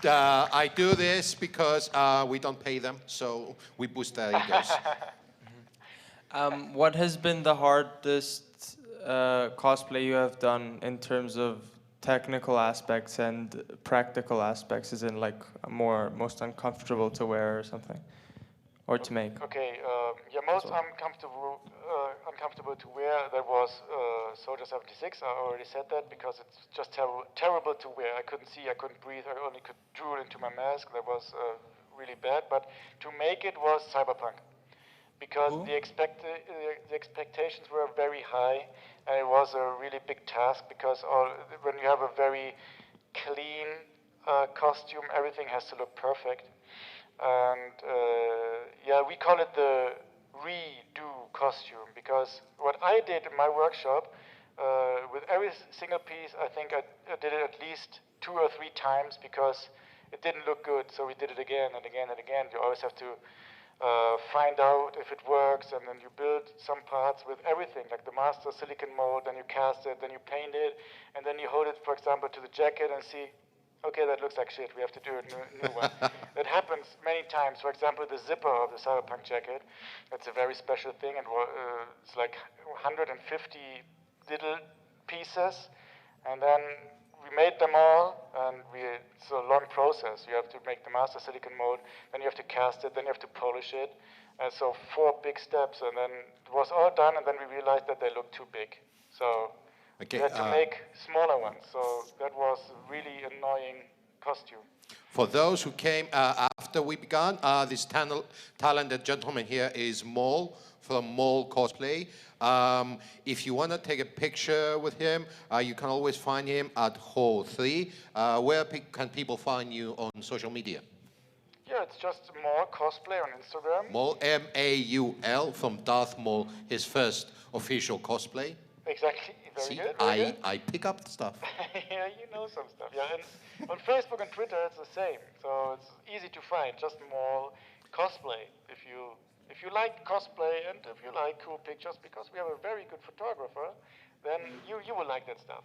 I do this because we don't pay them, so we boost their egos. What has been the hardest cosplay you have done in terms of technical aspects and practical aspects? Is in like most uncomfortable to wear or something, or to make? Okay, most uncomfortable to wear, that was Soldier 76. I already said that because it's just terrible to wear. I couldn't see, I couldn't breathe, I only could drool into my mask. That was really bad. But to make it was Cyberpunk, because the expectations were very high, and it was a really big task because when you have a very clean costume, everything has to look perfect. And we call it the redo costume, because what I did in my workshop, with every single piece, I think I did it at least 2 or 3 times because it didn't look good, so we did it again and again and again. You always have to find out if it works, and then you build some parts with everything, like the master silicon mold, then you cast it, then you paint it, and then you hold it, for example, to the jacket and see, okay, that looks like shit, we have to do a new one. That happens many times. For example, the zipper of the Cyberpunk jacket, that's a very special thing, and it's like 150 little pieces, and then we made them all, and it's a long process. You have to make the master silicon mold, then you have to cast it, then you have to polish it, and so 4 big steps, and then it was all done, and then we realized that they looked too big. So we had to make smaller ones, so that was really annoying costume. For those who came after we began, this talented gentleman here is Mole from Mole Cosplay. If you want to take a picture with him, you can always find him at Hall 3. Where can people find you on social media? Yeah, it's just Mole Cosplay on Instagram. Mole, M-A-U-L, from Darth Maul, his first official cosplay. Exactly. Very See, good. Very good. I pick up the stuff. Yeah, you know some stuff. Yeah, and on Facebook and Twitter it's the same. So it's easy to find. Just Mole Cosplay. If you like cosplay and if you like cool pictures, because we have a very good photographer, then you will like that stuff.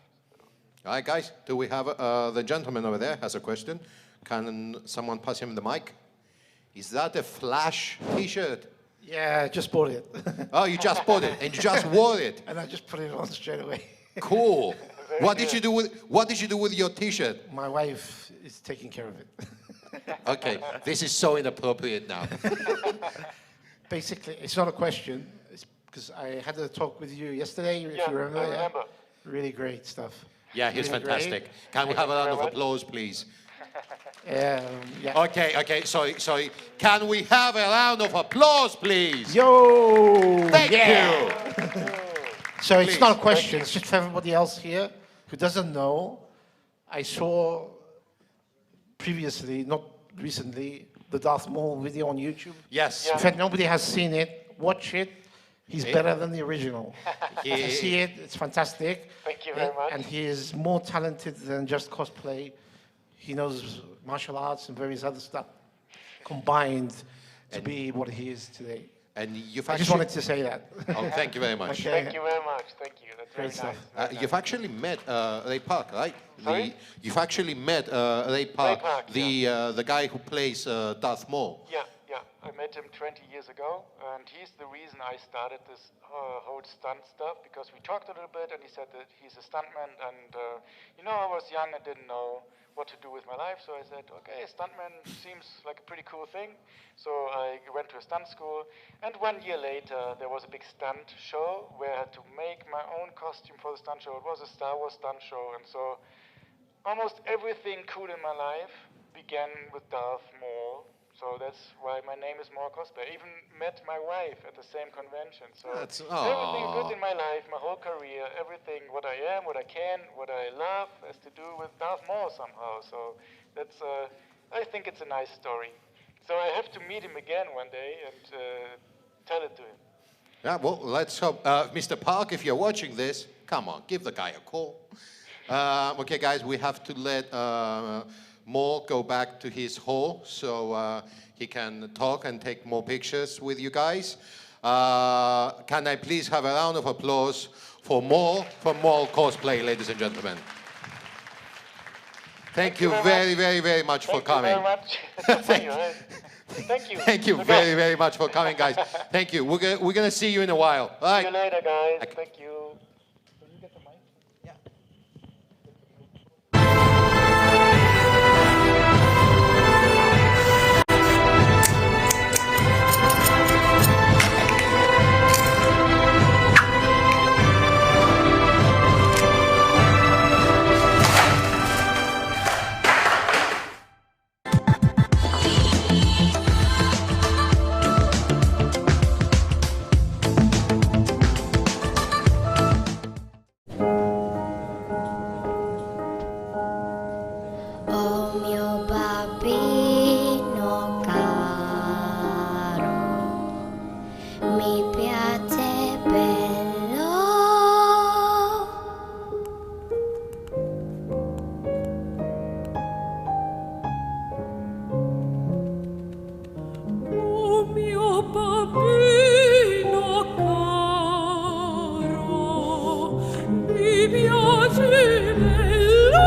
All right, guys, do we have the gentleman over there has a question? Can someone pass him the mic? Is that a Flash T-shirt? Yeah, I just bought it. Oh, you just bought it and you just wore it. And I just put it on straight away. Cool. What did you do with your T-shirt? My wife is taking care of it. Okay, this is so inappropriate now. Basically, it's not a question. It's because I had a talk with you yesterday, if you remember. I remember. Really great stuff. Yeah, he's Really fantastic. Can we have a round of applause, please? Yeah. Okay, sorry. Can we have a round of applause, please? Yo! Thank you! So Please. it's not a question, it's just for everybody else here who doesn't know. I saw previously, not recently, the Darth Maul video on YouTube. Yes. In fact, nobody has seen it. Watch it. He's better than the original. I see it. It's fantastic. Thank you very much. And he is more talented than just cosplay. He knows martial arts and various other stuff combined to be what he is today. And you've I just wanted to say that. Oh, thank you very much. Okay. Thank you very much. Thank you. That's Great very stuff. nice. You've actually met Ray Park, right? Sorry? You've actually met Ray Park, Park, the guy who plays Darth Maul. Yeah. I met him 20 years ago, and he's the reason I started this whole stunt stuff, because we talked a little bit, and he said that he's a stuntman, and I was young and didn't know what to do with my life, so I said, okay, stuntman seems like a pretty cool thing. So I went to a stunt school, and 1 year later, there was a big stunt show where I had to make my own costume for the stunt show. It was a Star Wars stunt show, and so almost everything cool in my life began with Darth Maul. So that's why my name is More Cosplay. I even met my wife at the same convention. So everything good in my life, my whole career, everything, what I am, what I can, what I love, has to do with Darth Maul somehow. So that's, I think it's a nice story. So I have to meet him again one day and tell it to him. Yeah, well, let's hope. Mr. Park, if you're watching this, come on, give the guy a call. Okay, guys, we have to let Maul go back to his hall so he can talk and take more pictures with you guys. Can I please have a round of applause for Maul from Maul Cosplay, ladies and gentlemen? Thank you very, very, very much for coming. Thank you very much. Thank you. Thank you very, very much for coming, guys. Thank you. We're going to see you in a while. All right. See you later, guys. Thank you. Oh mio bambino caro, mi piace bello. Oh mio bambino caro, mi piace bello.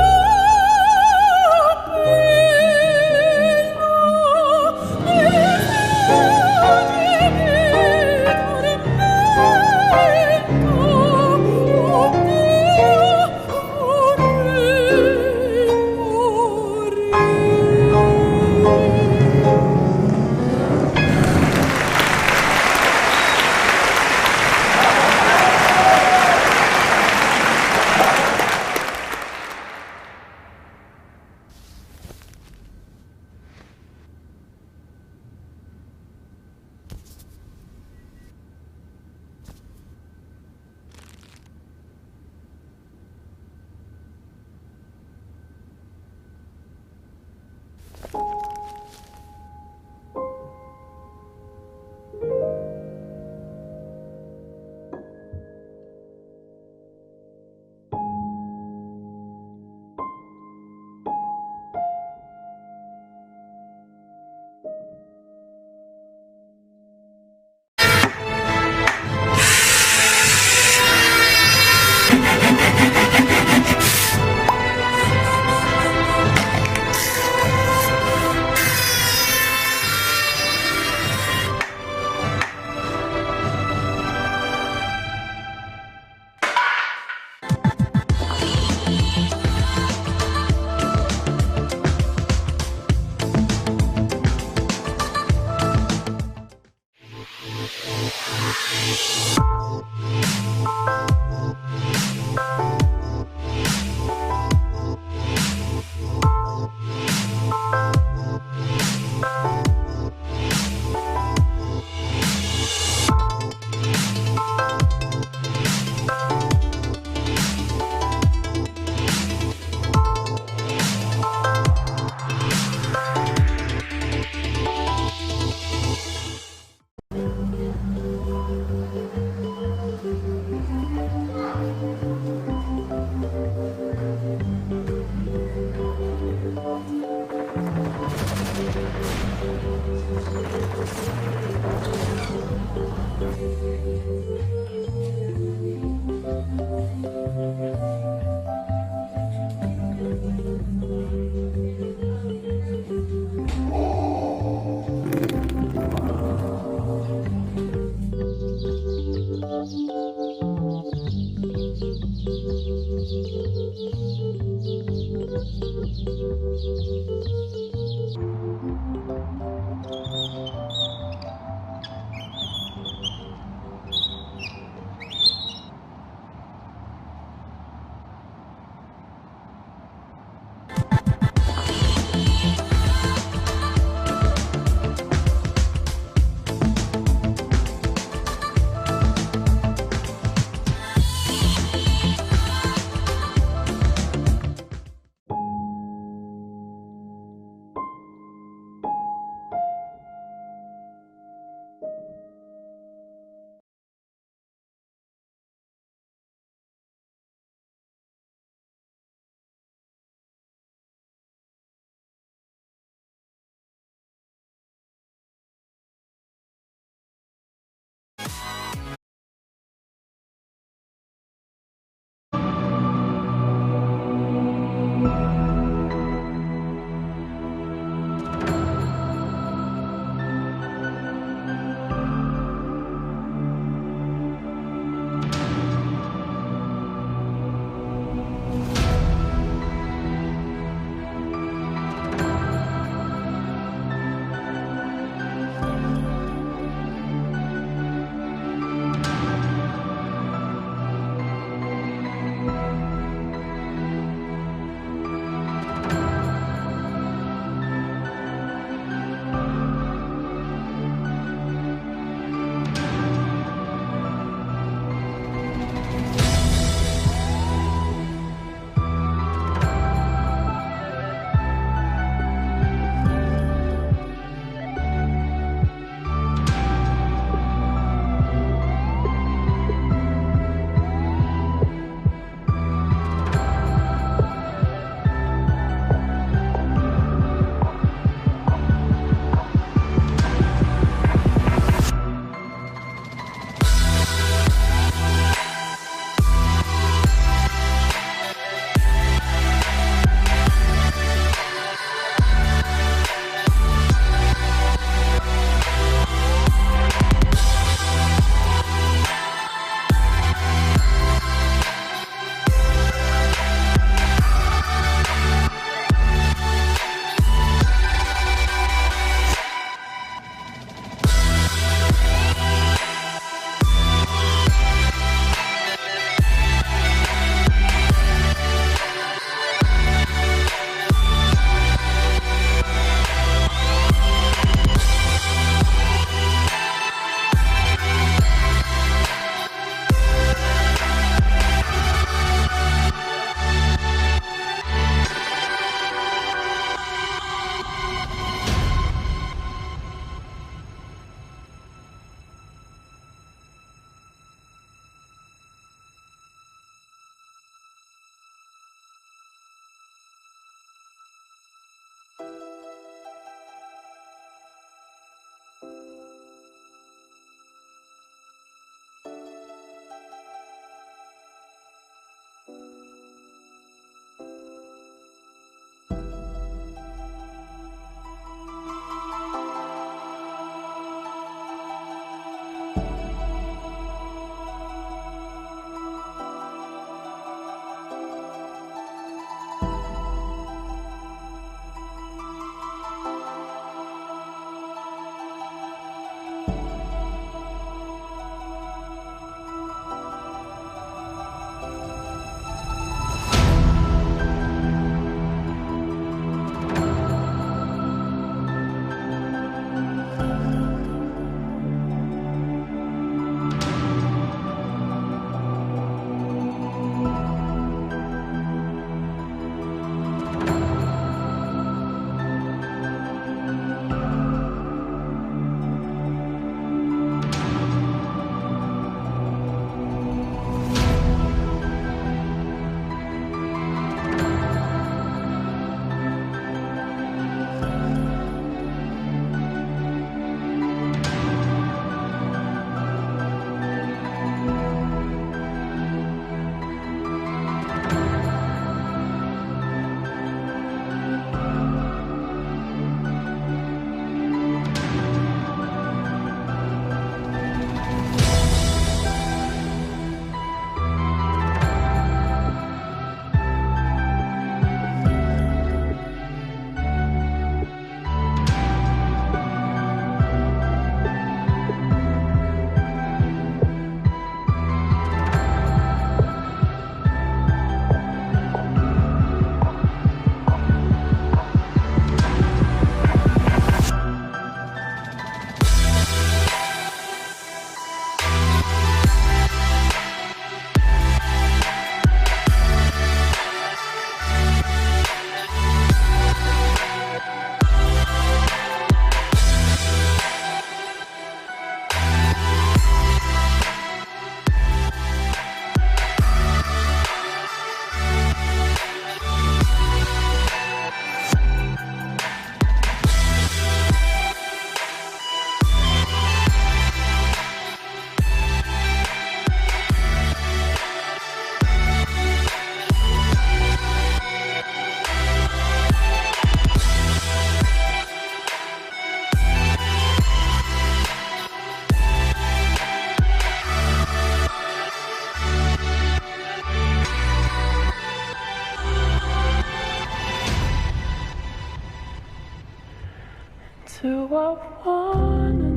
Do I wanna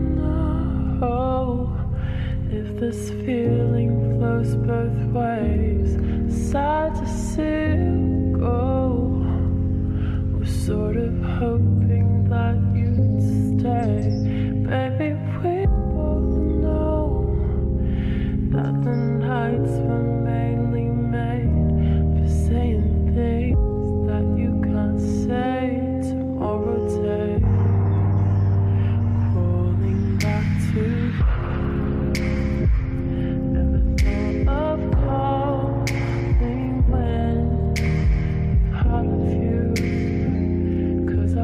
know if this feeling flows both ways? Sad to see you go. Was sort of hoping that you'd stay. Baby, we both know that the nights were mainly made for saying things that you can't say tomorrow day. Crawling back to never thought of calling when you've had a few, 'cause I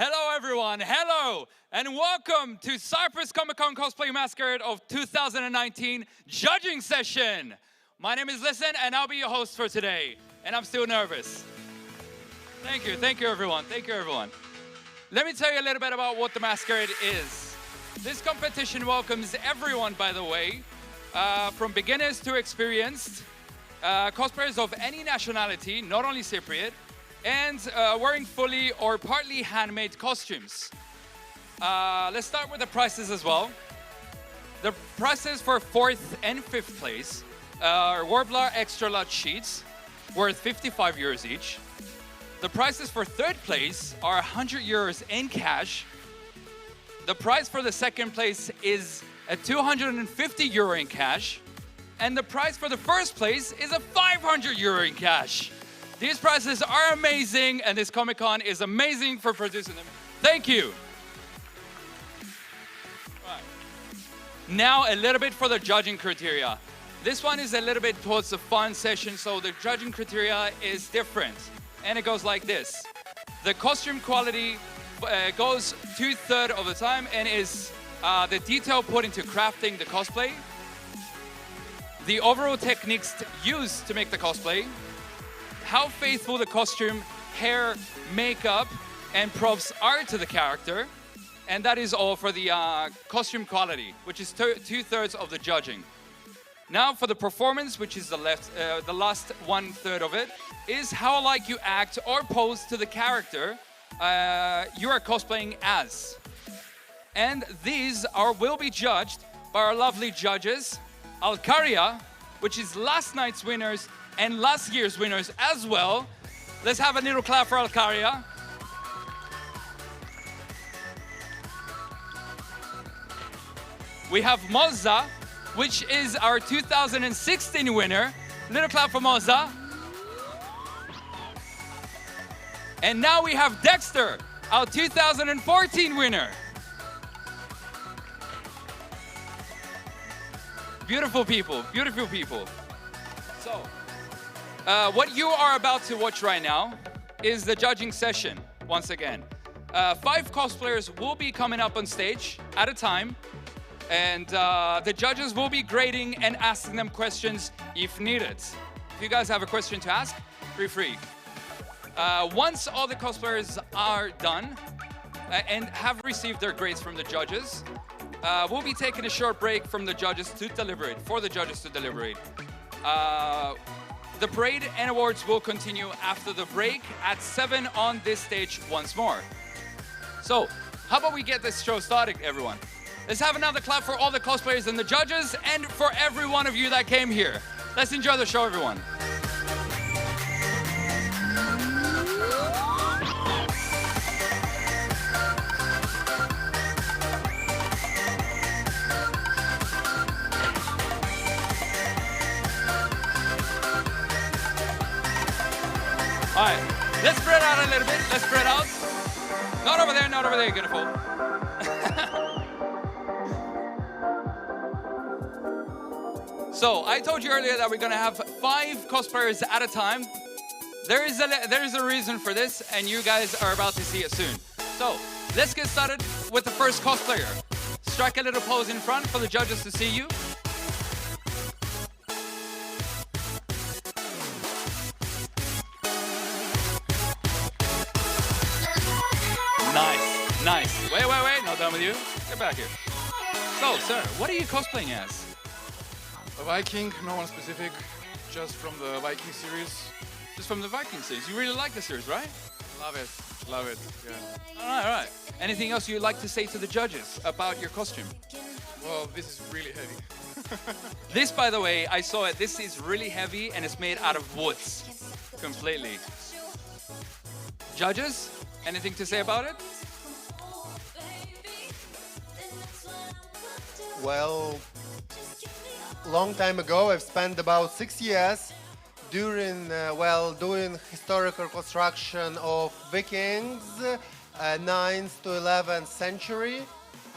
Hello everyone, hello, and welcome to Cyprus Comic Con Cosplay Masqueade of 2019 judging session. My name is Listen, and I'll be your host for today, and I'm still nervous. Thank you everyone, thank you everyone. Let me tell you a little bit about what the Masquerade is. This competition welcomes everyone, by the way, from beginners to experienced, cosplayers of any nationality, not only Cypriot, and wearing fully or partly handmade costumes. Let's start with the prices as well. The prices for 4th and 5th place are Warbler extra large sheets worth 55 euros each. The prices for 3rd place are 100 euros in cash. The price for the 2nd place is a 250 euro in cash. And the price for the 1st place is a 500 euro in cash. These prices are amazing, and this Comic Con is amazing for producing them. Thank you. Right. Now a little bit for the judging criteria. This one is a little bit towards the fun session, so the judging criteria is different. And it goes like this. The costume quality goes 2/3 of the time and is the detail put into crafting the cosplay, the overall techniques used to make the cosplay, how faithful the costume, hair, makeup, and props are to the character. And that is all for the costume quality, which is 2/3 of the judging. Now for the performance, which is the last 1/3 of it, is how like you act or pose to the character you are cosplaying as. And these will be judged by our lovely judges, Alcaria, which is last night's winners and last year's winners as well. Let's have a little clap for Alcaria. We have Moza, which is our 2016 winner. Little clap for Moza. And now we have Dexter, our 2014 winner. Beautiful people, beautiful people. So, what you are about to watch right now is the judging session, once again. 5 cosplayers will be coming up on stage at a time, and the judges will be grading and asking them questions if needed. If you guys have a question to ask, feel free. Once all the cosplayers are done and have received their grades from the judges, we'll be taking a short break from the judges to deliberate, for the judges to deliberate. The parade and awards will continue after the break at 7 on this stage once more. So, how about we get this show started, everyone? Let's have another clap for all the cosplayers and the judges, and for every one of you that came here. Let's enjoy the show, everyone. All right, let's spread out a little bit. Let's spread out. Not over there, not over there, you're gonna fall. So, I told you earlier that we're gonna have 5 cosplayers at a time. There is a reason for this, and you guys are about to see it soon. So, let's get started with the first cosplayer. Strike a little pose in front for the judges to see you. Wait, not done with you. Get back here. So, sir, what are you cosplaying as? A Viking, no one specific, just from the Viking series. Just from the Viking series. You really like the series, right? Love it, yeah. All right. Anything else you'd like to say to the judges about your costume? Well, this is really heavy. This, by the way, I saw it. This is really heavy and it's made out of woods. Completely. Judges, anything to say about it? Well, long time ago, I've spent about 6 years during, doing historical construction of Vikings, 9th to 11th century,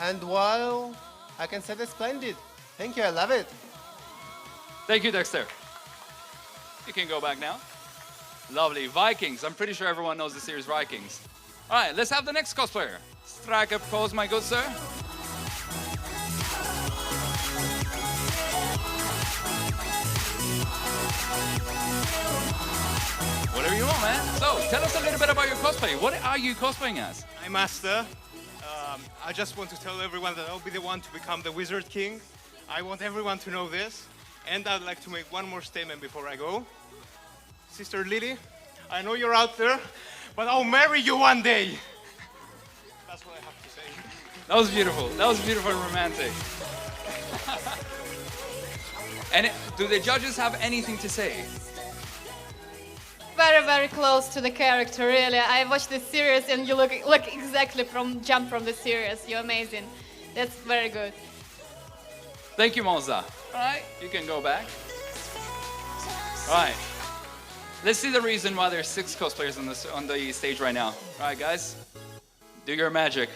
and while I can say they're splendid. Thank you, I love it. Thank you, Dexter. You can go back now. Lovely. Vikings. I'm pretty sure everyone knows the series Vikings. All right, let's have the next cosplayer. Strike a pose, my good sir. Whatever you want, man. So, tell us a little bit about your cosplay. What are you cosplaying as? I'm Master. I just want to tell everyone that I'll be the one to become the Wizard King. I want everyone to know this. And I'd like to make one more statement before I go. Sister Lily, I know you're out there, but I'll marry you one day. That's what I have to say. That was beautiful. That was beautiful and romantic. And do the judges have anything to say? Very, very close to the character, really. I watched this series and you look exactly jump from the series. You're amazing. That's very good. Thank you, Monza. All right, you can go back. All right. Let's see the reason why there's 6 cosplayers on the stage right now. All right, guys, do your magic.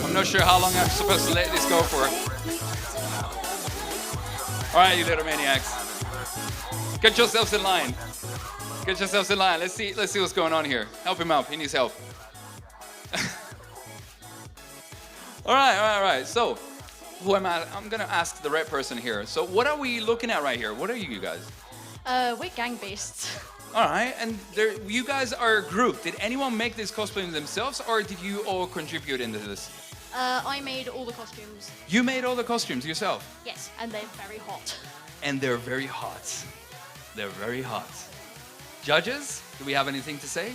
I'm not sure how long I'm supposed to let this go for. All right, you little maniacs. Get yourselves in line. Get yourselves in line. Let's see what's going on here. Help him out. He needs help. All right. So, who am I? I'm gonna ask the right person here. So, what are we looking at right here? What are you guys? We're gang beasts. All right, and you guys are a group. Did anyone make this cosplay themselves, or did you all contribute into this? I made all the costumes. You made all the costumes yourself? Yes, and they're very hot. And they're very hot. They're very hot. Judges, do we have anything to say?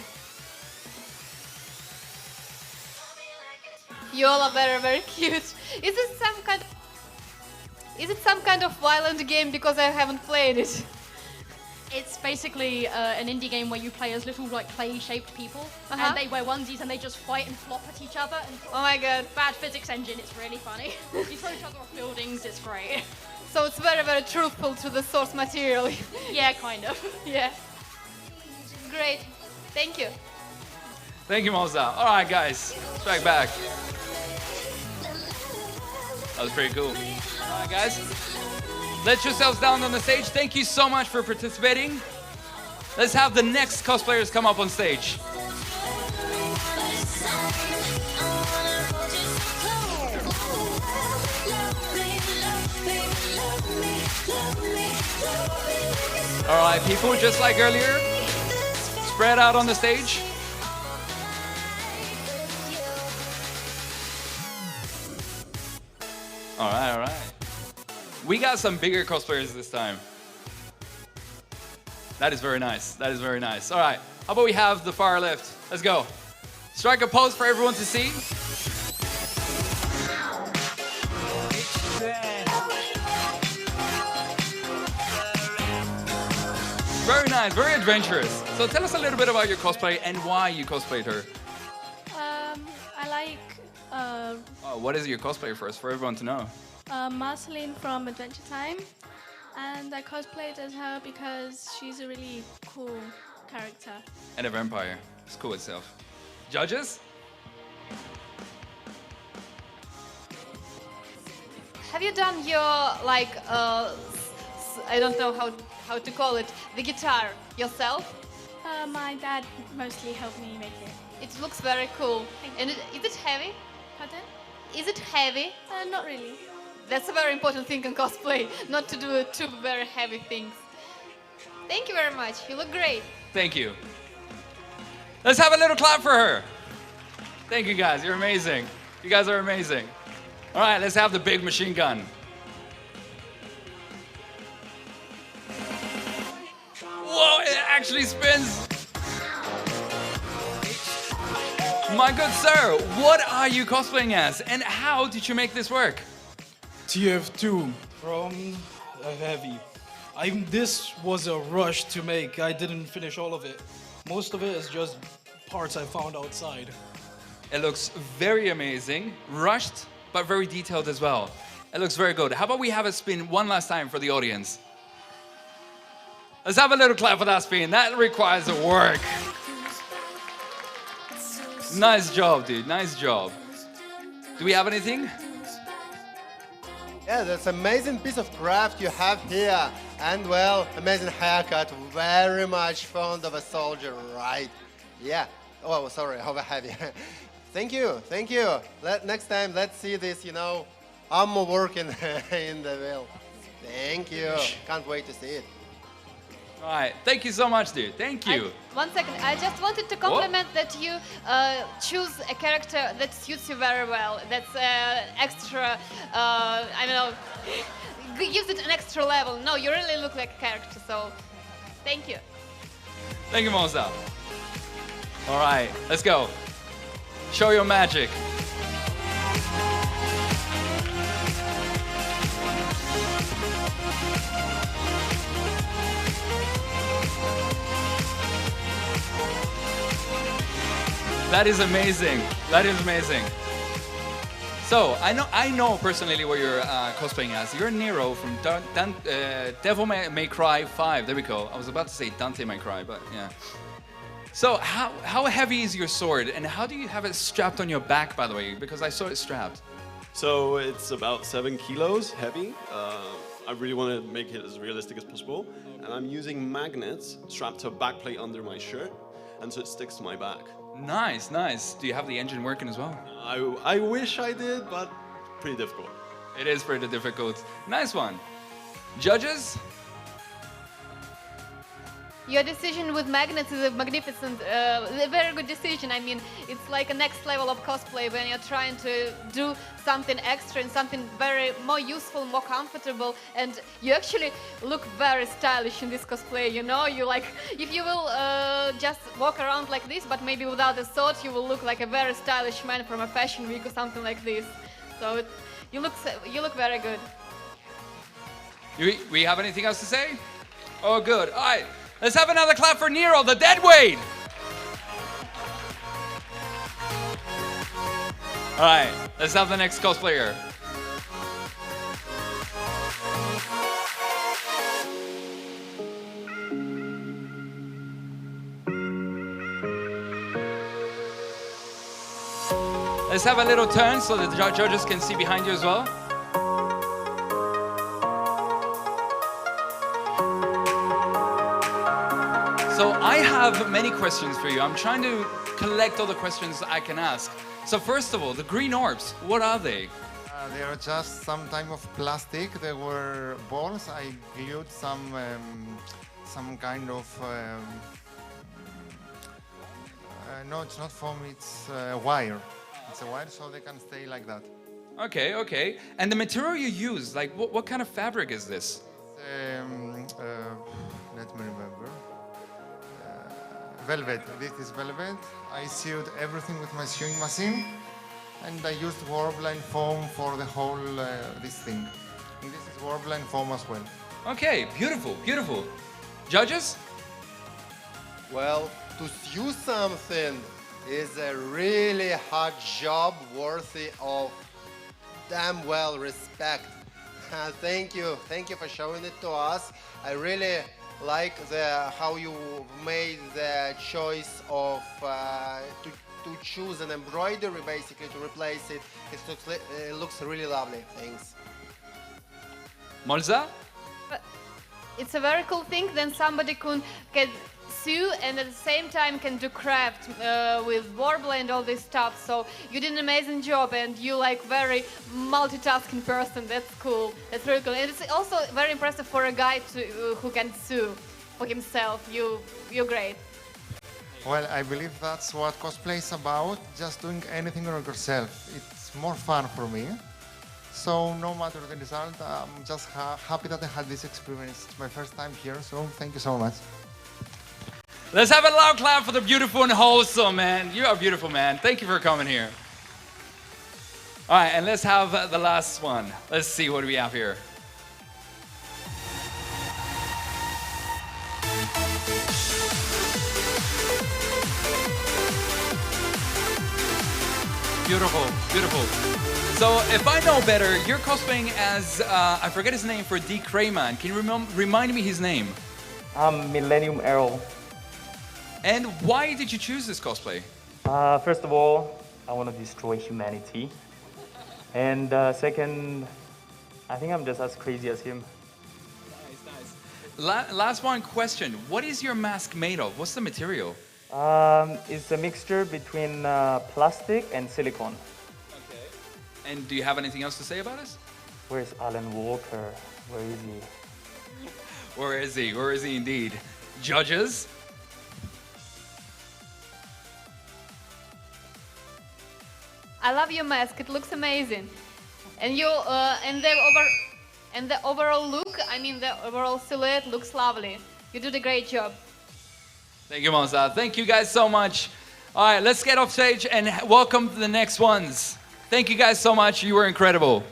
You all are very, very cute. Is it some kind of violent game because I haven't played it? It's basically an indie game where you play as little clay-shaped people, and they wear onesies and they just fight and flop at each other. And oh my god! Bad physics engine. It's really funny. You throw each other off buildings. It's great. So it's very, very truthful to the source material. Yeah, kind of. Yeah. Great. Thank you. Thank you, Moza. All right, guys, strike back. That was pretty cool. All right, guys. Let yourselves down on the stage. Thank you so much for participating. Let's have the next cosplayers come up on stage. All right, people, just like earlier, spread out on the stage. All right. We got some bigger cosplayers this time. That is very nice. That is very nice. All right, how about we have the far left? Let's go. Strike a pose for everyone to see. Very nice, very adventurous. So tell us a little bit about your cosplay and why you cosplayed her. I like What is your cosplay first, for everyone to know? Marceline from Adventure Time, and I cosplayed as her because she's a really cool character. And a vampire. It's cool itself. Judges? have you done your like I don't know how to call it, the guitar yourself? My dad mostly helped me make it. It looks very cool. And is it heavy? Pardon? Is it heavy? Not really. That's a very important thing in cosplay, not to do two very heavy things. Thank you very much. You look great. Thank you. Let's have a little clap for her. Thank you guys. You're amazing. You guys are amazing. All right, let's have the big machine gun. Whoa, it actually spins. My good sir, what are you cosplaying as and how did you make this work? TF2 from Heavy. This was a rush to make. I didn't finish all of it. Most of it is just parts I found outside. It looks very amazing, rushed, but very detailed as well. It looks very good. How about we have it spin one last time for the audience? Let's have a little clap for that spin. That requires a work. Nice job, dude. Nice job. Do we have anything? Yeah, that's an amazing piece of craft you have here. And well, amazing haircut. Very much fond of a soldier, right? Yeah. Oh, sorry, of a heavy. Thank you, thank you. Next time, let's see this, armor work in the wheel. Thank you. Can't wait to see it. All right. Thank you so much, dude. Thank you. One second. I just wanted to compliment that you choose a character that suits you very well. That's extra, I don't know, gives it an extra level. No, you really look like a character, so thank you. Thank you, Moza. All right, let's go. Show your magic. That is amazing. That is amazing. So I know personally what you're cosplaying as. You're Nero from Devil May Cry 5. There we go. I was about to say Dante May Cry, but yeah. So how heavy is your sword, and how do you have it strapped on your back, by the way? Because I saw it strapped. So it's about 7 kilos heavy. I really want to make it as realistic as possible, and I'm using magnets strapped to a backplate under my shirt, and so it sticks to my back. Nice, nice. Do you have the engine working as well? I wish I did, but pretty difficult. It is pretty difficult. Nice one. Judges? Your decision with magnets is a magnificent, a very good decision. I mean, it's like a next level of cosplay when you're trying to do something extra and something very more useful, more comfortable, and you actually look very stylish in this cosplay. You like, if you will just walk around like this, but maybe without a sword, you will look like a very stylish man from a fashion week or something like this. So you look very good. We have anything else to say? Oh, good. All right. Let's have another clap for Nero, the deadweight. All right, let's have the next cosplayer. Let's have a little turn so the judges can see behind you as well. So I have many questions for you. I'm trying to collect all the questions I can ask. So first of all, the green orbs, what are they? They are just some type of plastic. They were balls. I glued some kind of no, it's not foam. It's wire. It's a wire, so they can stay like that. Okay, okay. And the material you use, like what kind of fabric is this? Let me remember. Velvet. This is velvet. I sewed everything with my sewing machine, and I used warbline foam for the whole this thing. And this is warbline foam as well. Okay, beautiful, beautiful. Judges? Well, to sew something is a really hard job worthy of damn well respect. Thank you for showing it to us. I really like how you made the choice of to choose an embroidery basically to replace it. It looks really lovely. Thanks. Molza? It's a very cool thing. Then somebody can sew and at the same time can do craft with warble and all this stuff. So you did an amazing job, and you like very multitasking person. That's cool. That's really cool. And it's also very impressive for a guy who can sew for himself. You're great. Well, I believe that's what cosplay is about, just doing anything on yourself. It's more fun for me. So no matter the result, I'm just happy that I had this experience. It's my first time here, so thank you so much. Let's have a loud clap for the beautiful and wholesome, man. You are beautiful, man. Thank you for coming here. All right, and let's have the last one. Let's see what we have here. Beautiful, beautiful. So if I know better, you're cosplaying as, I forget his name, for D. Crayman. Can you remind me his name? I'm Millennium Errol. And why did you choose this cosplay? First of all, I want to destroy humanity. And second, I think I'm just as crazy as him. Nice, nice. Last one question. What is your mask made of? What's the material? It's a mixture between plastic and silicone. Okay. And do you have anything else to say about us? Where's Alan Walker? Where is he? Where is he? Where is he indeed? Judges? I love your mask. It looks amazing, and the overall look. I mean, the overall silhouette looks lovely. You did a great job. Thank you, Monza. Thank you guys so much. All right, let's get off stage and welcome the next ones. Thank you guys so much. You were incredible.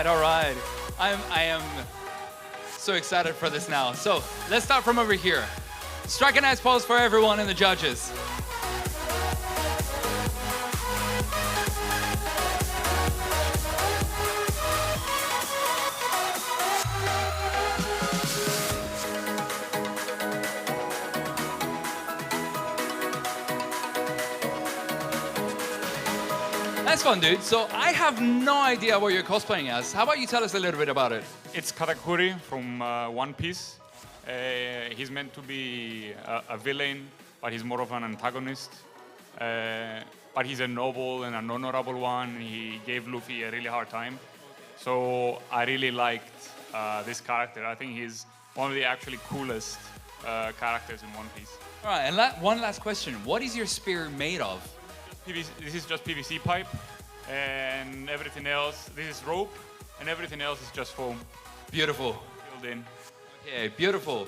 All right. I am so excited for this now. So let's start from over here. Strike a nice pose for everyone and the judges. That's fun, dude. So I have no idea what you're cosplaying as. How about you tell us a little bit about it? It's Katakuri from One Piece. He's meant to be a villain, but he's more of an antagonist. But he's a noble and an honorable one. He gave Luffy a really hard time. So I really liked this character. I think he's one of the actually coolest characters in One Piece. All right, and one last question. What is your spear made of? This is just PVC pipe, and everything else, this is rope, and everything else is just foam. Beautiful. Filled in. Okay, beautiful.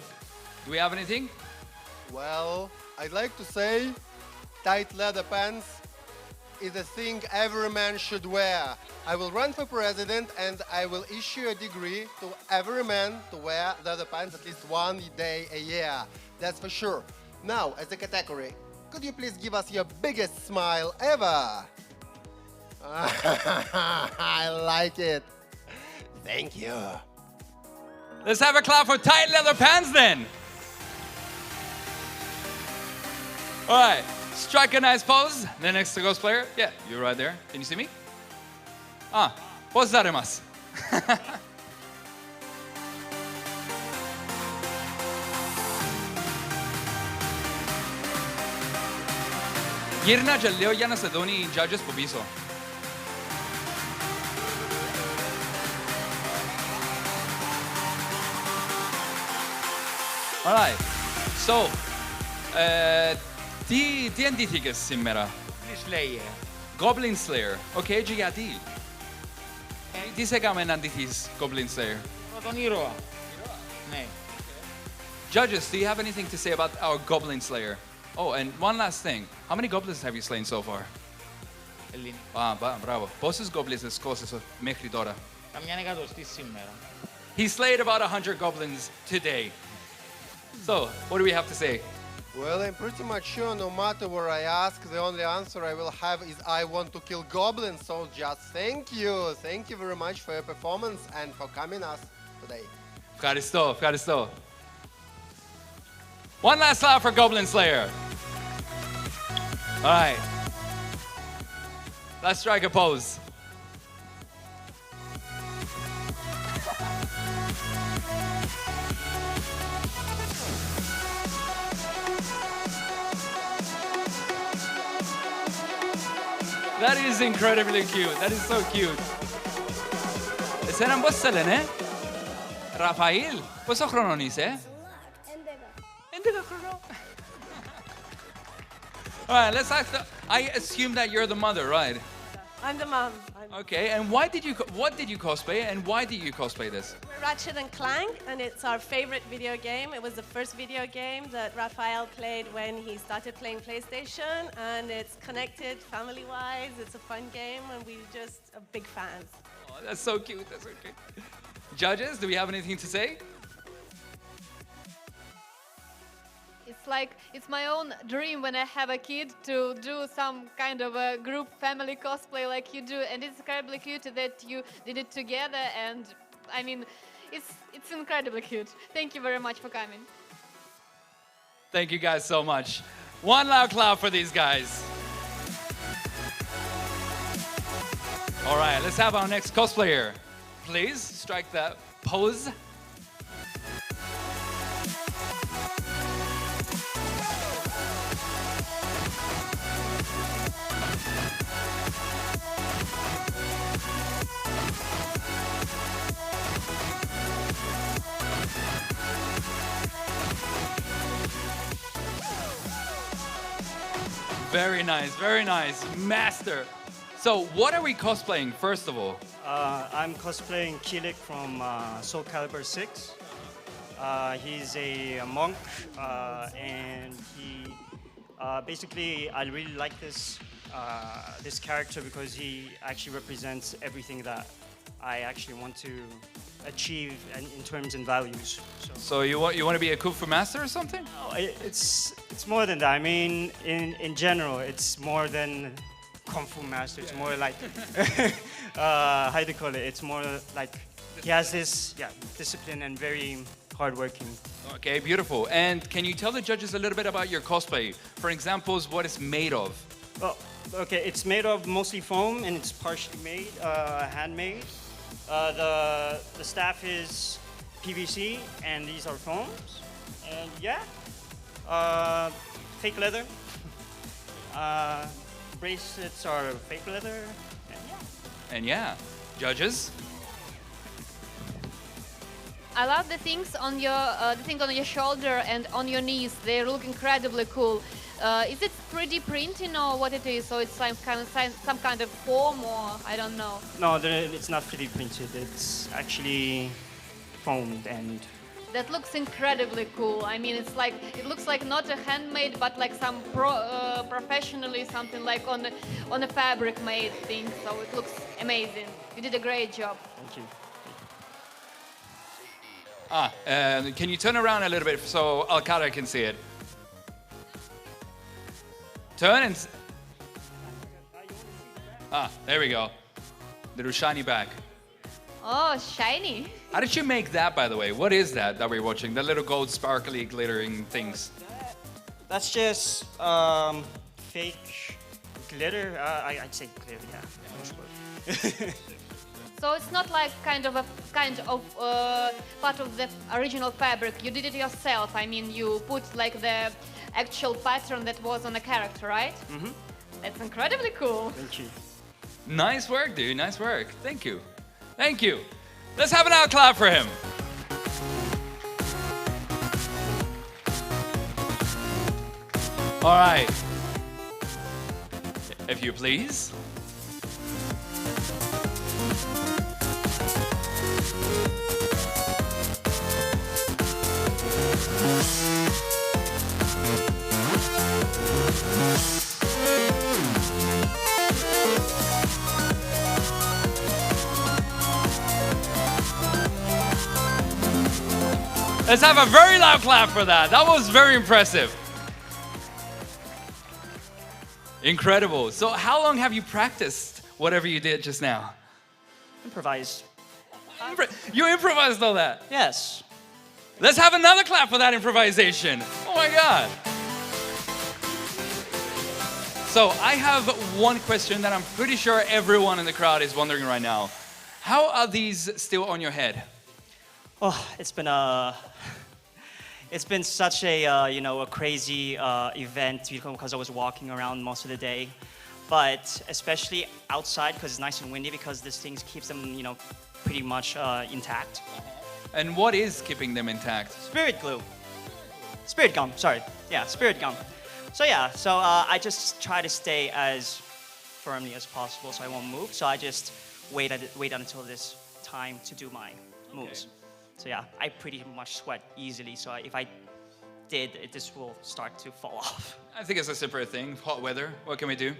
Do we have anything? Well, I'd like to say tight leather pants is a thing every man should wear. I will run for president and I will issue a decree to every man to wear leather pants at least one day a year. That's for sure. Now, as a category, could you please give us your biggest smile ever? I like it. Thank you. Let's have a clap for tight leather pants then. All right, strike a nice pose. The next cosplayer. Yeah, you're right there. Can you see me? Pose zaremasu. Γύρνα και λέω για να σε δουν οι judges που πίσω. Alright, so, τι εντύθηκες σήμερα? Slayer. Goblin Slayer. Okay, και γιατί? Τι σε έκαμε να αντιθείς, Goblin Slayer? Τον ήρωα. Ναι. Judges, do you have anything to say about our Goblin Slayer? Oh, and one last thing. How many goblins have you slain so far? Ελληνική. Μπράβο. Πόσους goblins σκόσες μέχρι τώρα? Καμιά εκατοστή σήμερα. He slayed about 100 goblins today. So, what do we have to say? Well, I'm pretty much sure no matter where I ask, the only answer I will have is I want to kill goblins. So just thank you. Thank you very much for your performance and for coming us today. Ευχαριστώ. One last clap for Goblin Slayer. All right. Let's strike a pose. That is incredibly cute. That is so cute. Εσένα πώς σε λένε? Ραφαήλ, πόσο χρονών είσαι? 11 χρονών. All right, let's ask I assume that you're the mother, right? I'm the mom. Okay, and what did you cosplay and why did you cosplay this? We're Ratchet and Clank, and it's our favorite video game. It was the first video game that Raphael played when he started playing PlayStation, and it's connected family-wise. It's a fun game, and we're just big fans. Oh, that's so cute. That's so cute. Judges, do we have anything to say? It's my own dream when I have a kid to do some kind of a group family cosplay like you do, and it's incredibly cute that you did it together, and I mean, it's incredibly cute. Thank you very much for coming. Thank you guys so much. One loud clap for these guys. All right, let's have our next cosplayer. Please strike that pose. Very nice, very nice. Master. So what are we cosplaying, first of all? I'm cosplaying Kilik from Soul Calibur 6. He's a monk, and he basically I really like this character because he actually represents everything that I actually want to achieve in terms and values. So you want to be a Kung Fu master or something? No, it's more than that. I mean, in general, it's more than Kung Fu master. It's more like how do you call it? It's more like he has this discipline and very hardworking. Okay, beautiful. And can you tell the judges a little bit about your cosplay? For examples, what it's made of? Well, okay, it's made of mostly foam and it's partially made, handmade. The staff is PVC and these are foams. And fake leather. Bracelets are fake leather. And judges? I love the things on your shoulder and on your knees. They look incredibly cool. Is it 3D printing or what it is? So it's some kind of form, or I don't know. No, it's not 3D printed. It's actually foamed and. That looks incredibly cool. I mean, it looks like not a handmade, but like some professionally something like on a fabric made thing. So it looks amazing. You did a great job. Thank you. Can you turn around a little bit so Alcala can see it? Turn and... there we go. Little shiny back. Oh, shiny. How did you make that, by the way? What is that we're watching? The little gold sparkly glittering things. That's just fake glitter. I'd say glitter, yeah. So it's not like kind of part of the original fabric. You did it yourself. I mean, you put like the actual pattern that was on a character, right? Mm-hmm. That's incredibly cool. Thank you. Nice work, dude. Nice work. Thank you. Thank you. Let's have an out clap for him. All right. If you please. Let's have a very loud clap for that. That was very impressive. Incredible. So how long have you practiced whatever you did just now? Improvise. You improvised all that? Yes. Let's have another clap for that improvisation. Oh my God. So I have one question that I'm pretty sure everyone in the crowd is wondering right now. How are these still on your head? Oh, it's been such a a crazy event because I was walking around most of the day, but especially outside because it's nice and windy because this thing keeps them pretty much intact. And what is keeping them intact? Spirit glue. Spirit gum. Sorry. Yeah, spirit gum. So I just try to stay as firmly as possible so I won't move. So I just wait until this time to do my moves. Okay. So yeah, I pretty much sweat easily. So if I did, this will start to fall off. I think it's a separate thing. Hot weather. What can we do?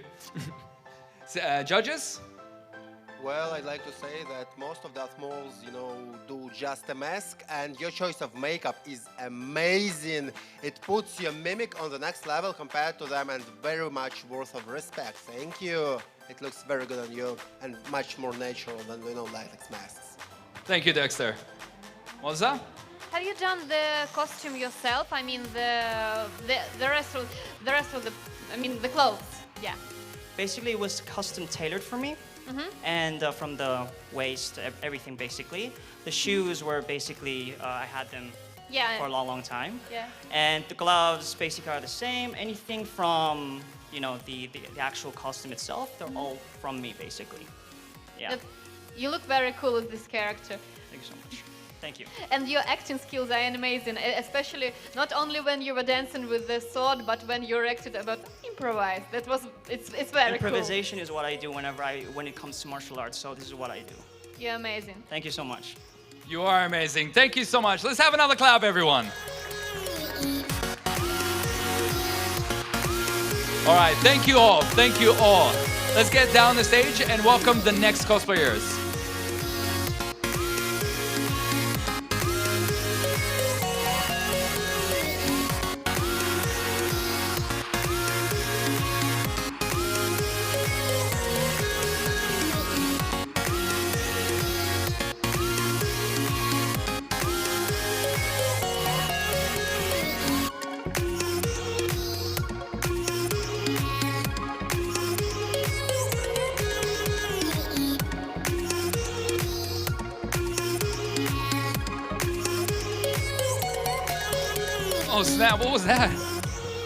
Judges? Well, I'd like to say that most of the malls, do just a mask, and your choice of makeup is amazing. It puts your mimic on the next level compared to them, and very much worth of respect. Thank you. It looks very good on you, and much more natural than latex masks. Thank you, Dexter. Moza? Have you done the costume yourself? I mean the rest of the clothes. Yeah. Basically, it was custom tailored for me. And from the waist, everything basically. The shoes were basically, I had them for a long time. Yeah. And the gloves basically are the same. Anything from, the actual costume itself, they're all from me basically. Yeah. You look very cool as this character. Thank you so much. Thank you. And your acting skills are amazing, especially not only when you were dancing with the sword, but when you acted about improvise. It's very Improvisation is what I do when it comes to martial arts, so this is what I do. You're amazing. Thank you so much. You are amazing. Thank you so much. Let's have another clap, everyone. All right, thank you all. Thank you all. Let's get down the stage and welcome the next cosplayers. Oh snap, what was that?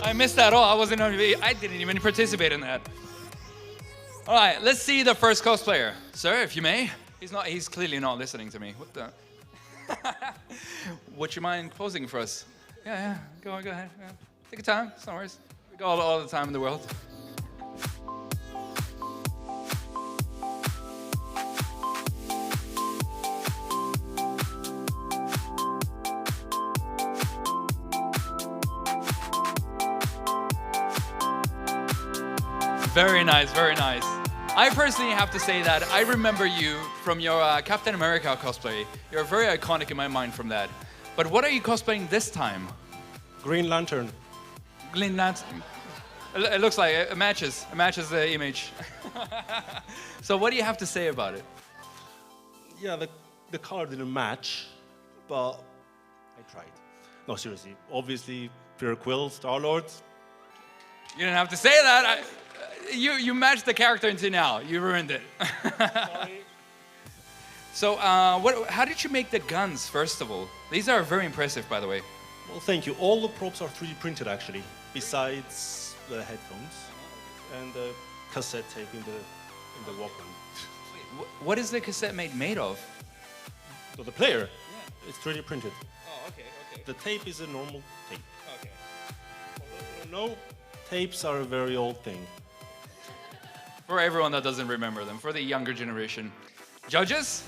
I missed that all. I didn't even participate in that. All right, let's see the first cosplayer. Sir, if you may. He's clearly not listening to me. What the? Would you mind posing for us? Yeah, go ahead. Yeah. Take your time, it's no worries. We got all the time in the world. Very nice, very nice. I personally have to say that I remember you from your Captain America cosplay. You're very iconic in my mind from that. But what are you cosplaying this time? Green Lantern. Green Lantern. It looks like it matches the image. So what do you have to say about it? Yeah, the color didn't match, but I tried. No, seriously. Obviously, Peter Quill, Star-Lord. You didn't have to say that. You matched the character until now. You ruined it. Sorry. So, how did you make the guns, first of all? These are very impressive, by the way. Well, thank you. All the props are 3D printed, actually, besides the headphones and the cassette tape in the Walkman. Wait, what is the cassette made of? So the player, it's 3D printed. Oh, okay. The tape is a normal tape. Okay. No, tapes are a very old thing. For everyone that doesn't remember them, for the younger generation. Judges?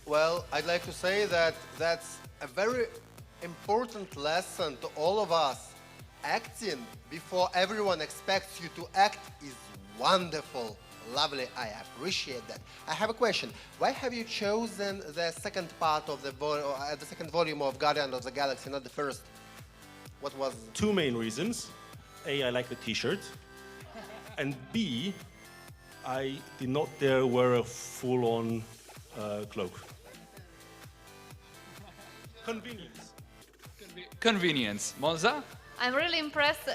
Well, I'd like to say that that's a very important lesson to all of us. Acting before everyone expects you to act is wonderful. Lovely, I appreciate that. I have a question. Why have you chosen the second part of the second volume of Guardian of the Galaxy, not the first? What was? Two main reasons. A, I like the t-shirt. And B, I did not dare wear a full-on cloak. Convenience. Convenience. Monza? I'm really impressed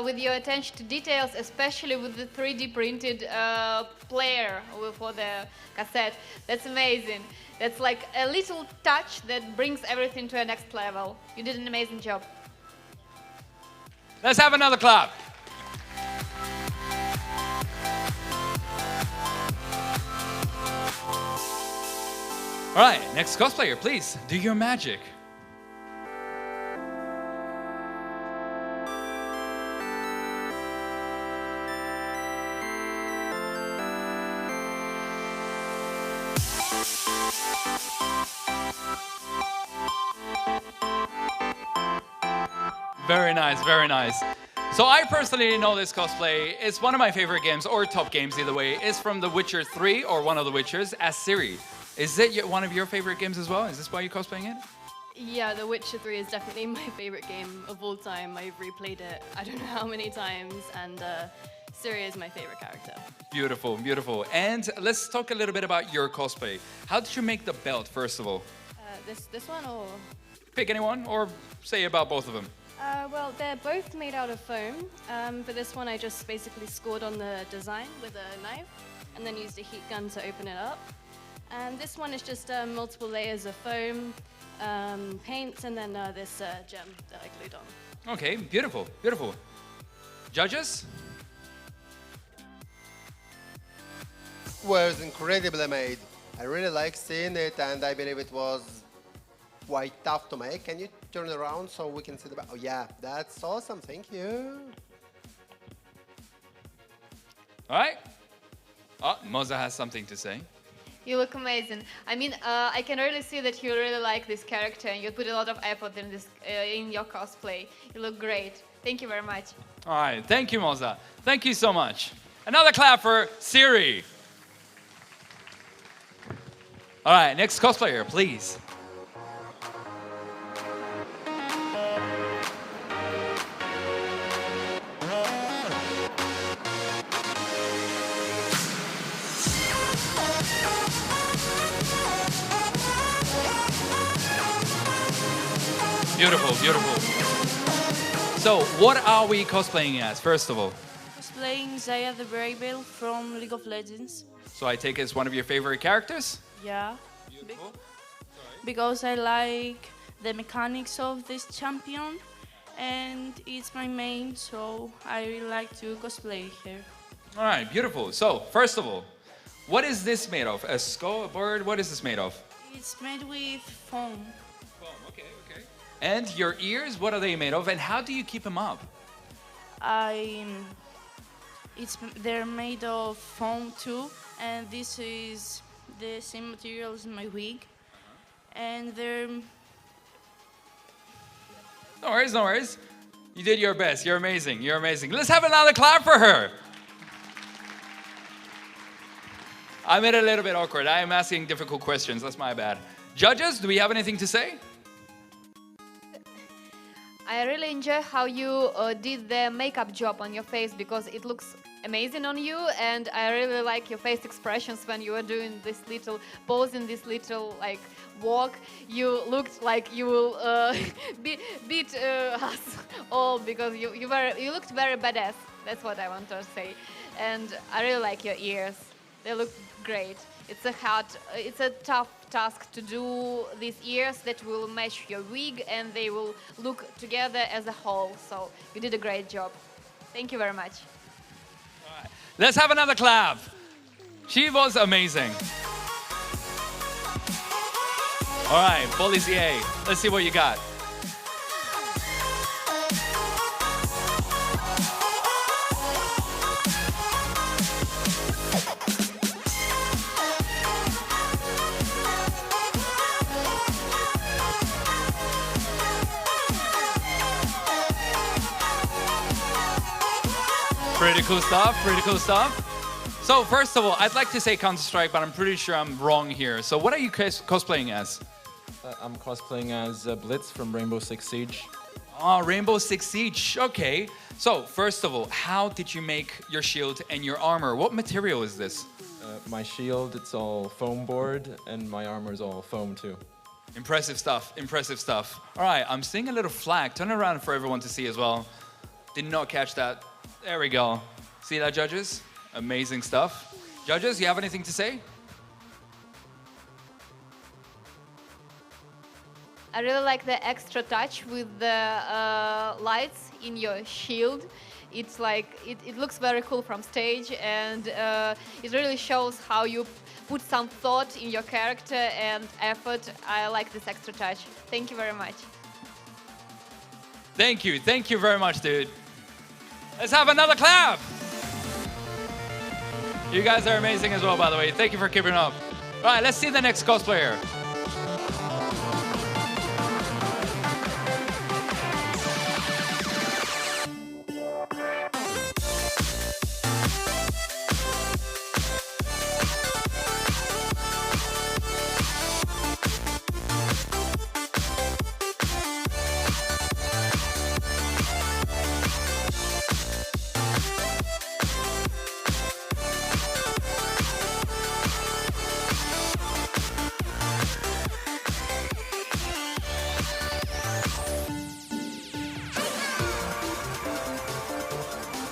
with your attention to details, especially with the 3D printed player for the cassette. That's amazing. That's like a little touch that brings everything to a next level. You did an amazing job. Let's have another clap. All right, next cosplayer, please do your magic. Very nice, very nice. So I personally know this cosplay. It's one of my favorite games, or top games either way. It's from The Witcher 3, or one of the Witchers, as Ciri. Is it one of your favorite games as well? Is this why you're cosplaying it? Yeah, The Witcher 3 is definitely my favorite game of all time. I've replayed it I don't know how many times, and Ciri is my favorite character. Beautiful, beautiful. And let's talk a little bit about your cosplay. How did you make the belt, first of all? This one, or? Pick anyone, or say about both of them. Well, they're both made out of foam. For this one, I just basically scored on the design with a knife, and then used a heat gun to open it up. And this one is just multiple layers of foam, paint, and then this gem that I glued on. Okay, beautiful, beautiful. Judges? Was incredibly made. I really like seeing it, and I believe it was quite tough to make. Can you turn around so we can see the back? Oh yeah, that's awesome. Thank you. All right. Oh, Moza has something to say. You look amazing. I mean, I can really see that you really like this character and you put a lot of effort in this in your cosplay. You look great. Thank you very much. All right, thank you, Moza. Thank you so much. Another clap for Ciri. All right, next cosplayer, please. Beautiful, beautiful. So, what are we cosplaying as, first of all? Cosplaying Zaya the Brave from League of Legends. So I take it as one of your favorite characters? Yeah. Because I like the mechanics of this champion, and it's my main, so I really like to cosplay her. All right, beautiful. So, first of all, what is this made of? A skull, a bird? What is this made of? It's made with foam. Foam, okay, okay. And your ears, what are they made of, and how do you keep them up? They're made of foam too, and this is the same material as my wig. And they're... No worries, no worries. You did your best. You're amazing. You're amazing. Let's have another clap for her. I made it a little bit awkward. I am asking difficult questions. That's my bad. Judges, do we have anything to say? I really enjoy how you did the makeup job on your face because it looks amazing on you, and I really like your face expressions when you were doing this little pose in this little like walk. You looked like you will beat us all because you looked very badass. That's what I want to say, and I really like your ears. They look great. It's a tough task to do these ears that will match your wig and they will look together as a whole. So you did a great job. Thank you very much. All right. Let's have another clap. She was amazing. All right, Bolisier, let's see what you got. Pretty cool stuff, pretty cool stuff. So first of all, I'd like to say Counter-Strike, but I'm pretty sure I'm wrong here. So what are you cosplaying as? I'm cosplaying as Blitz from Rainbow Six Siege. Oh, Rainbow Six Siege. Okay. So first of all, how did you make your shield and your armor? What material is this? My shield, it's all foam board, and my armor is all foam too. Impressive stuff, impressive stuff. All right, I'm seeing a little flag. Turn around for everyone to see as well. Did not catch that. There we go. See that, judges? Amazing stuff. Judges, you have anything to say? I really like the extra touch with the lights in your shield. It's like, it looks very cool from stage, and it really shows how you put some thought in your character and effort. I like this extra touch. Thank you very much. Thank you very much, dude. Let's have another clap. You guys are amazing as well, by the way. Thank you for keeping up. All right, let's see the next cosplayer.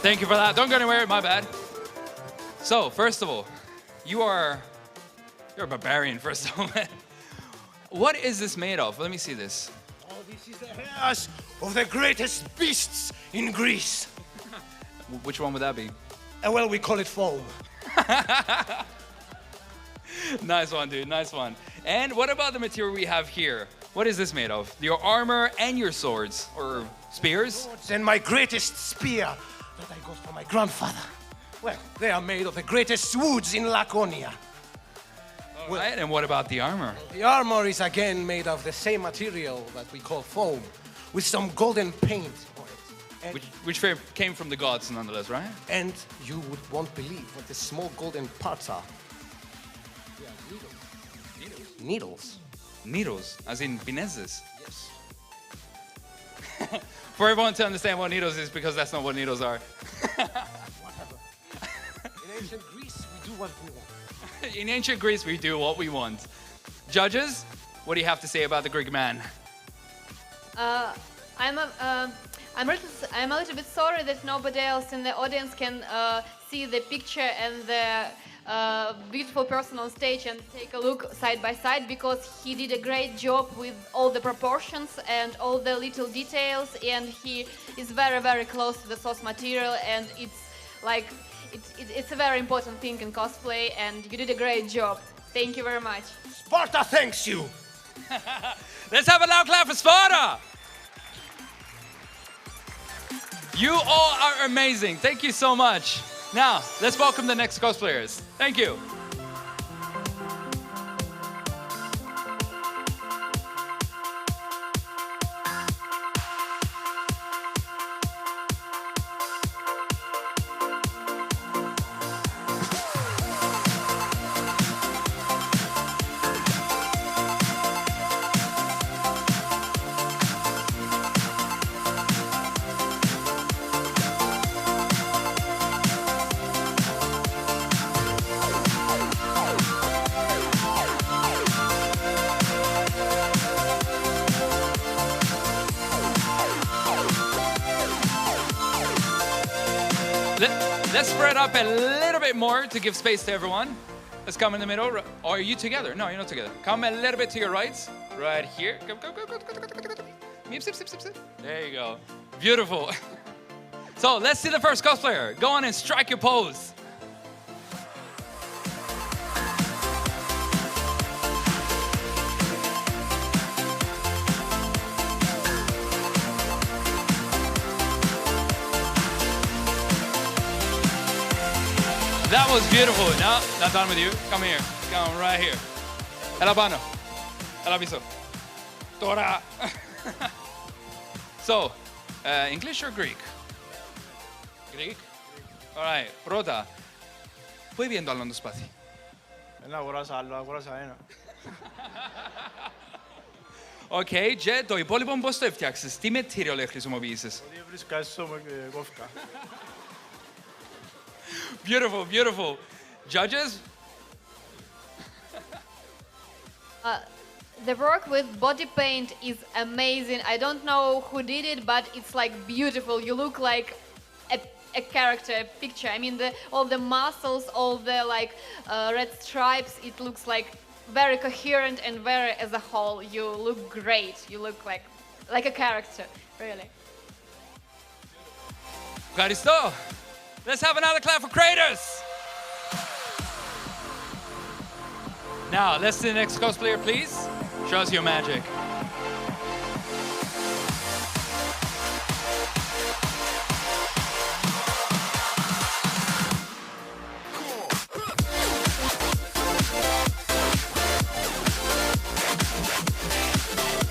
Thank you for that. Don't go anywhere, my bad. So, first of all, you're a barbarian, first of all. What is this made of? Let me see this. Oh, this is the hairs of the greatest beasts in Greece. Which one would that be? Well, we call it foam. Nice one, dude, nice one. And what about the material we have here? What is this made of? Your armor and your swords, or spears? And my greatest spear that I got from my grandfather. Well, they are made of the greatest woods in Laconia. All right, and what about the armor? The armor is again made of the same material that we call foam, with some golden paint on it. And Which came from the gods, nonetheless, right? And you won't believe what the small golden parts are. They are needles. Needles. Needles, as in pinezes. Yes. For everyone to understand what needles is, because that's not what needles are. Whatever. In ancient Greece, we do what we want. In ancient Greece, we do what we want. Judges, what do you have to say about the Greek man? I'm a little bit sorry that nobody else in the audience can see the picture and the beautiful person on stage and take a look side by side, because he did a great job with all the proportions and all the little details, and he is very, very close to the source material, and it's like it's a very important thing in cosplay, and you did a great job. Thank you very much. Sparta thanks you. Let's have a loud clap for Sparta! You all are amazing. Thank you so much. Now, let's welcome the next cosplayers. Thank you. Let's spread up a little bit more to give space to everyone. Let's come in the middle. Or are you together? No, you're not together. Come a little bit to your right. Right here. Go. Sip. There you go. Beautiful. So let's see the first cosplayer. Go on and strike your pose. That was beautiful. No, not done with you. Come here. Come right here. Elabano. Elabiso. Tora. So, English or Greek? Greek? All right. Rota. Poi viendo άλλο να το σπάθει. Ένα αγοράσα άλλο, αγοράσα ένα. Οκ, και το υπόλοιπο πώς το έφτιαξες, τι material χρησιμοποίησες. Ότι βρίσκα σώμα και κόφηκα. Beautiful, beautiful. Judges? The work with body paint is amazing. I don't know who did it, but it's like beautiful. You look like a character, a picture. I mean, all the muscles, all the like red stripes. It looks like very coherent and very as a whole. You look great. You look like a character, really. Ευχαριστώ. Let's have another clap for Kratos. Now, let's see the next cosplayer, please. Show us your magic.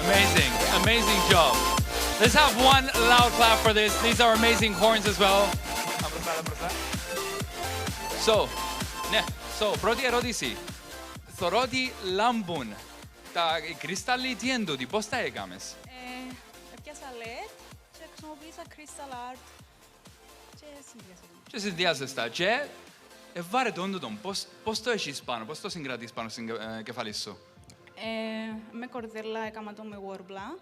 Amazing, amazing job. Let's have one loud clap for this. These are amazing horns as well. Πρώτη ερώτηση. Θωρώ ότι λάμπουν τα κρυστάλλοι τι εντούτοι, πώς τα έκαμες. Έπιασα LED και χρησιμοποίησα crystal art και συνδυάσα. Και συνδυάζεσαι τα και βάρε το όντωτον, πώς το έχεις πάνω, πώς το συγκρατείς πάνω στην κεφαλή σου. Με κορδέλα έκανα το με warbler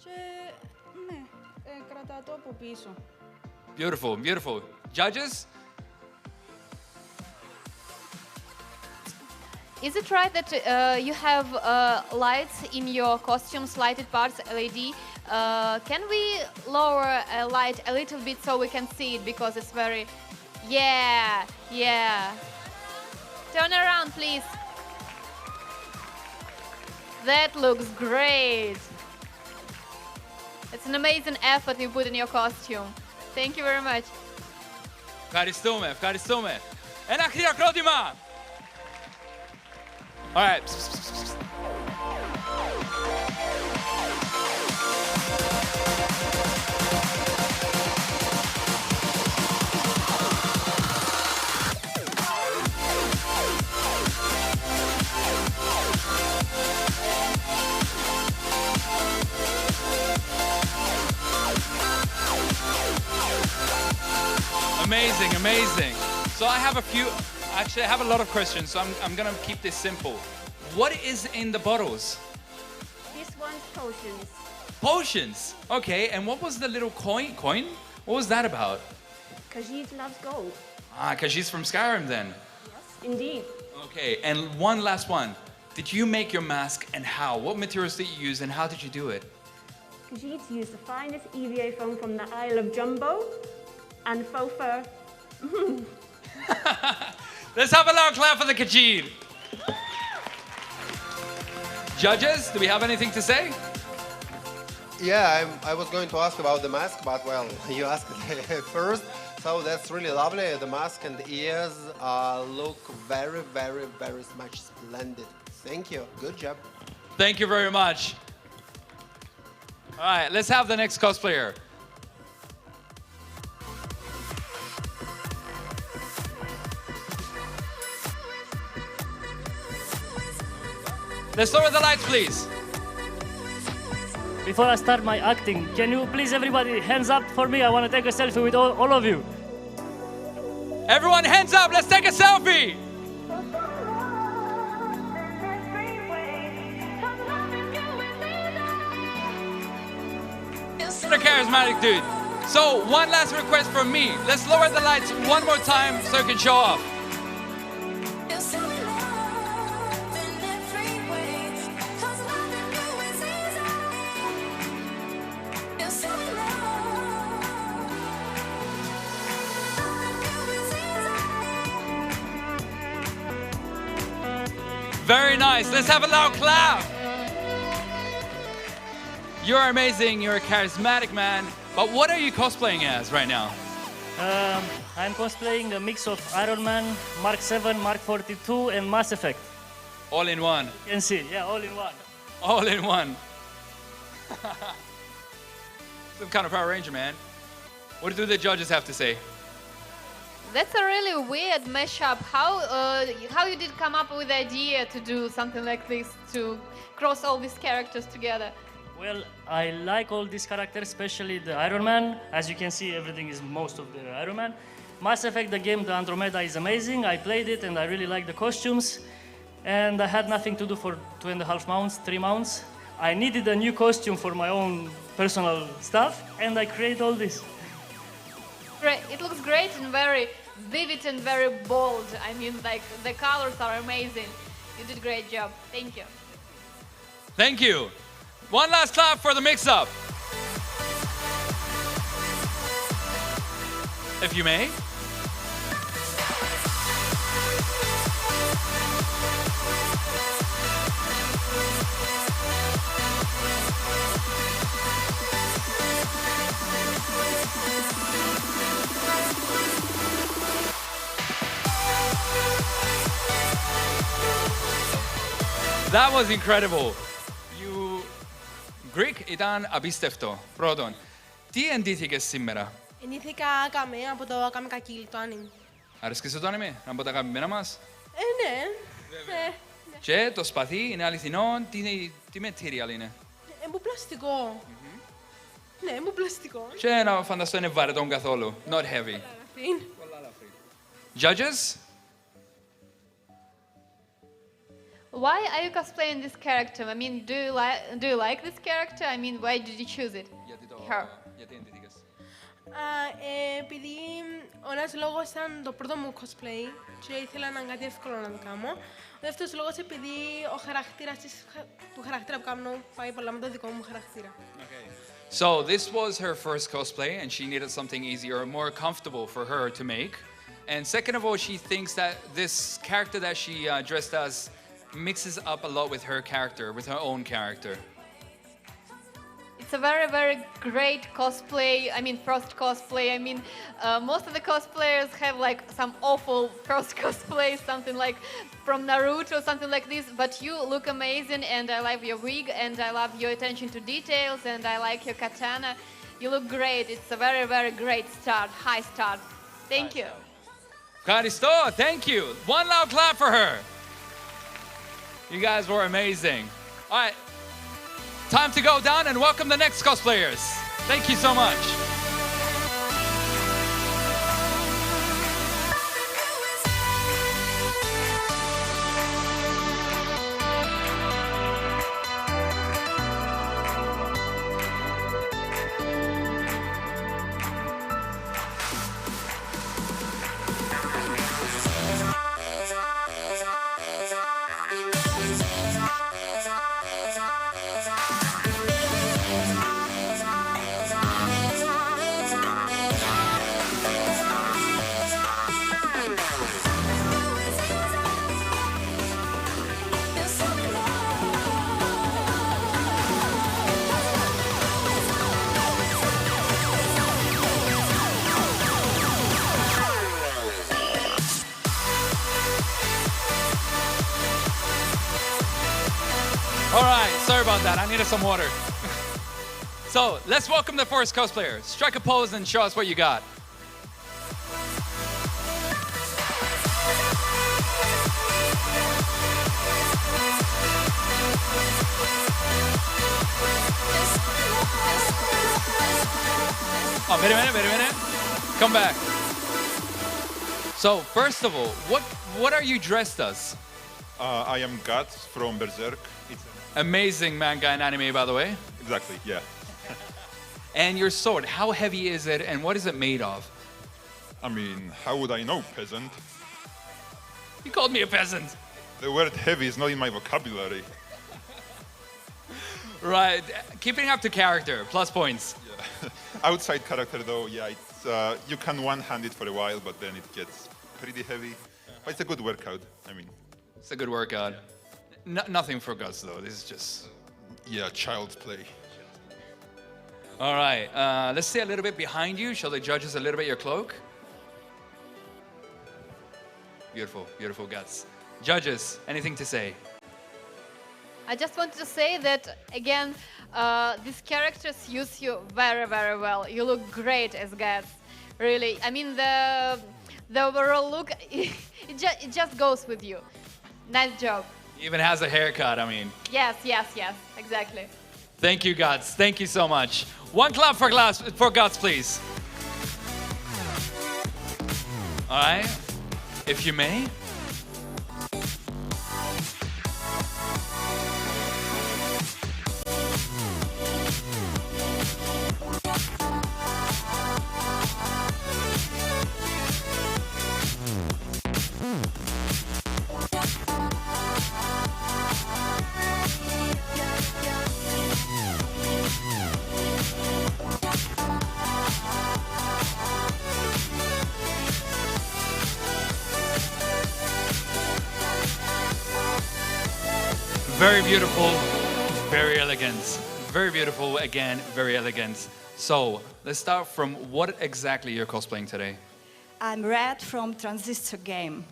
και ναι, κρατά το από πίσω. Beautiful, beautiful. Judges? Is it right that you have lights in your costumes, lighted parts, LED? Can we lower a light a little bit so we can see it because it's very... Yeah, yeah. Turn around, please. That looks great. It's an amazing effort you put in your costume. Thank you very much. Ευχαριστούμε, ευχαριστούμε. Ένα χειροκρότημα! All right. Amazing, amazing. So I have a few, actually I have a lot of questions, so I'm gonna keep this simple. What is in the bottles? This one's potions. Potions, okay, and what was the little coin? What was that about? Khajiit loves gold. Ah, because she's from Skyrim then. Yes, indeed. Okay, and one last one. Did you make your mask and how? What materials did you use and how did you do it? Khajiit used the finest EVA foam from the Isle of Jumbo and faux fur. Let's have a loud clap for the Khajiit. Judges, do we have anything to say? Yeah, I was going to ask about the mask, but well, you asked first. So that's really lovely. The mask and the ears look very, very, very much splendid. Thank you. Good job. Thank you very much. All right, let's have the next cosplayer. Let's lower the lights, please. Before I start my acting, can you please everybody hands up for me? I want to take a selfie with all of you. Everyone hands up, let's take a selfie. What a charismatic dude. So one last request from me. Let's lower the lights one more time so you can show off. Very nice. Let's have a loud clap. You're amazing. You're a charismatic man. But what are you cosplaying as right now? I'm cosplaying a mix of Iron Man, Mark 7, Mark 42, and Mass Effect. All in one. You can see, yeah, all in one. All in one. Some kind of Power Ranger, man. What do the judges have to say? That's a really weird mashup. How you did come up with the idea to do something like this, to cross all these characters together? Well, I like all these characters, especially the Iron Man. As you can see, everything is most of the Iron Man. Mass Effect, the game, the Andromeda is amazing. I played it and I really like the costumes. And I had nothing to do for 2.5 months, 3 months. I needed a new costume for my own personal stuff, and I created all this. Great. It looks great and very vivid and very bold. I mean, like, the colors are amazing. You did a great job. Thank you. Thank you. One last clap for the mix-up. If you may. That was incredible. You Greek ήταν απίστευτο. Πρώτον, τι εντύθηκες σήμερα? Ενήθηκα Κame από το Kame Ka Kill, το anime. Αρέσκεσαι το anime, από τα αγαπημένα μας? Ναι. Ναι. Και το σπαθί είναι αληθινό, τι material είναι? Εμποπλαστικό. Ναι, εμποπλαστικό. Και να φανταστώ είναι βαρετό καθόλου. Not heavy. Judges? Why are you cosplaying this character? I mean, do you like this character? I mean, why did you choose it? Her. Γιατί εντύθηκες? Επειδή ο ένας λόγος ήταν το πρώτο μου cosplay και ήθελα να είναι κάτι εύκολο να το κάνω. Ο δεύτερος λόγος επειδή ο χαρακτήρας του χαρακτήρα που κάνω πάει πολλά με το δικό μου χαρακτήρα. So this was her first cosplay and she needed something easier, more comfortable for her to make. And second of all, she thinks that this character that she dressed as mixes up a lot with her character, with her own character. It's a very, very great cosplay. I mean, first cosplay. I mean, most of the cosplayers have like some awful first cosplay, something like from Naruto or something like this. But you look amazing, and I love your wig, and I love your attention to details, and I like your katana. You look great. It's a very, very great start, high start. Thank you. Ευχαριστώ, thank you. One loud clap for her. You guys were amazing. All right, time to go down and welcome the next cosplayers. Thank you so much. All right, sorry about that. I needed some water. So let's welcome the first cosplayer. Strike a pose and show us what you got. Oh, wait a minute. Come back. So first of all, what are you dressed as? I am Guts from Berserk. It's Amazing manga and anime, by the way. exactly, yeah. And your sword, how heavy is it and what is it made of? I mean, how would I know, peasant? You called me a peasant. The word heavy is not in my vocabulary. Right, keeping up to character, plus points. Yeah. Outside character, though, yeah, it's you can one-hand it for a while, but then it gets pretty heavy. But it's a good workout. I mean, It's a good workout. Nothing for Guts, though. This is just... yeah, child's play. All right, let's stay a little bit behind you. Show the judges a little bit your cloak. Beautiful, beautiful Guts. Judges, anything to say? I just wanted to say that, again, these characters use you very, very well. You look great as Guts. Really, I mean the overall look, it just goes with you. Nice job. He even has a haircut, I mean. Yes, exactly. Thank you, Guts. Thank you so much. One clap for Guts, please. All right, if you may. Very beautiful, very elegant. Very beautiful, again, very elegant. So, let's start from what exactly you're cosplaying today. I'm Red from Transistor Game.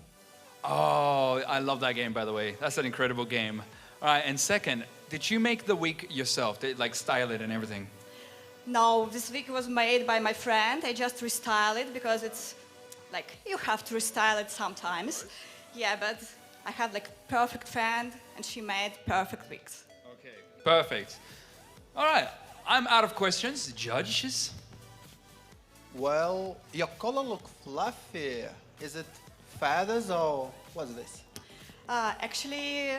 Oh, I love that game, by the way. That's an incredible game. All right, and second, did you make the wig yourself? Did like style it and everything? No, this wig was made by my friend. I just restyle it because it's like, you have to restyle it sometimes. Yeah, but I have like perfect friend and she made perfect wigs. Okay. Perfect. All right, I'm out of questions. Judges? Well, your color looks fluffy. Is it feathers or what's this? Actually,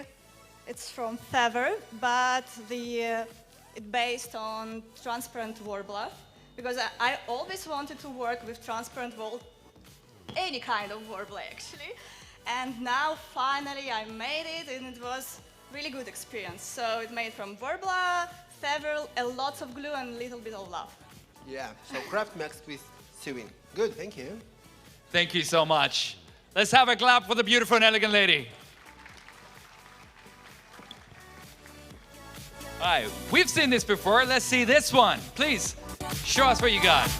it's from feather, but it's based on transparent warbler because I always wanted to work with transparent wool, any kind of warbler actually. And now finally I made it and it was really good experience. So it's made from warbler, feather, and lots of glue and a little bit of love. Yeah, so craft mixed with sewing. Good, thank you. Thank you so much. Let's have a clap for the beautiful and elegant lady. All right, we've seen this before. Let's see this one. Please, show us what you got.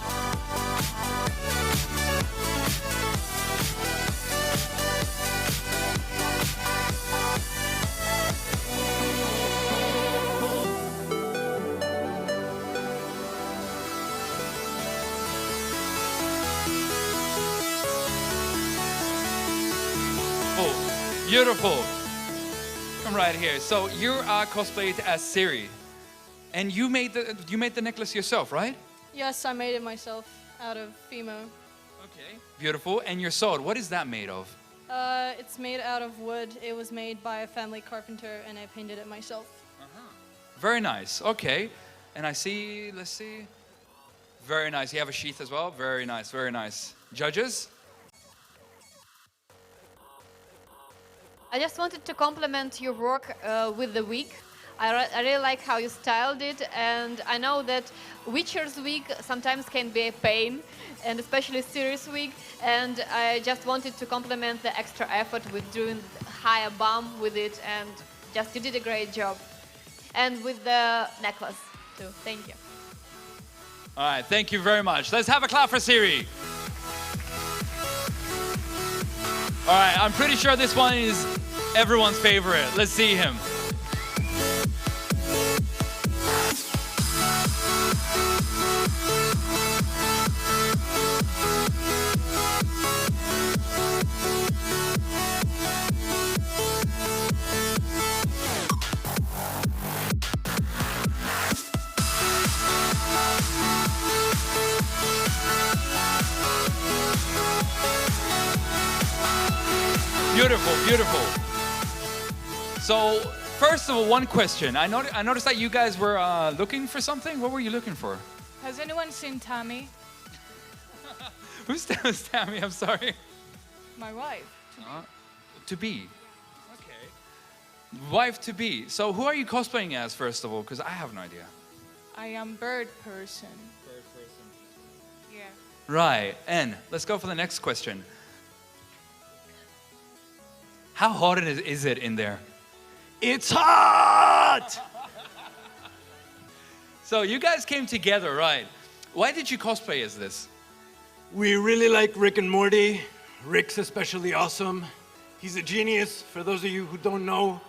Beautiful. Come right here. So you are cosplayed as Siri, and you made the necklace yourself, right? Yes, I made it myself out of Fimo. Okay. Beautiful. And your sword, what is that made of? It's made out of wood. It was made by a family carpenter, and I painted it myself. Very nice. Okay. And I see. Let's see. Very nice. You have a sheath as well. Very nice. Very nice. Judges. I just wanted to compliment your work with the wig. I really like how you styled it, and I know that Witcher's wig sometimes can be a pain, and especially Siri's wig, and I just wanted to compliment the extra effort with doing higher bum with it, and just you did a great job. And with the necklace too, thank you. All right, thank you very much. Let's have a clap for Siri. All right, I'm pretty sure this one is everyone's favorite. Let's see him. Beautiful, beautiful. So, first of all, one question. I noticed that you guys were looking for something. What were you looking for? Has anyone seen Tammy? Who's Tammy? I'm sorry. My wife. To be. Okay. Wife to be. So, who are you cosplaying as, first of all? Because I have no idea. I am bird person. Bird person. Yeah. Right. And let's go for the next question. How hot is it in there? It's hot! So you guys came together, right? Why did you cosplay as this? We really like Rick and Morty. Rick's especially awesome. He's a genius, for those of you who don't know.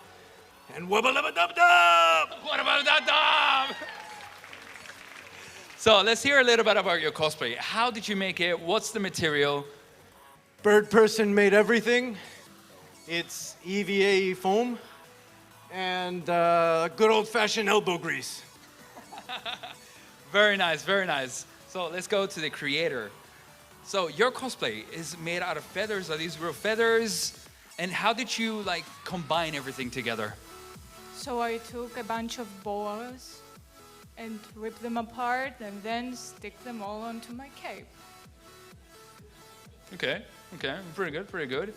And wubba-lubba-dub-dub! What about that dub? So let's hear a little bit about your cosplay. How did you make it? What's the material? Bird person made everything. It's EVA foam and good old-fashioned elbow grease. Very nice, very nice. So let's go to the creator. So your cosplay is made out of feathers. Are these real feathers? And how did you like combine everything together? So I took a bunch of boas and ripped them apart and then stick them all onto my cape. Okay, pretty good, pretty good.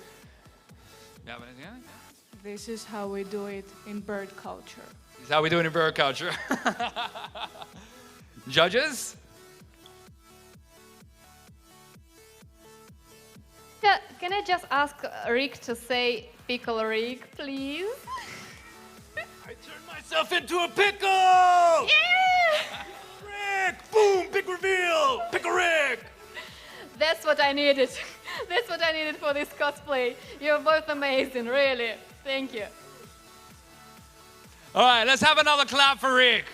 Yeah, but yeah. This is how we do it in bird culture. This is how we do it in bird culture. Judges? Yeah, can I just ask Rick to say pickle Rick, please? I turned myself into a pickle! Yeah! Rick! Boom! Big reveal! Pickle Rick! That's what I needed. That's what I needed for this cosplay. You're both amazing, really. Thank you. All right, let's have another clap for Rick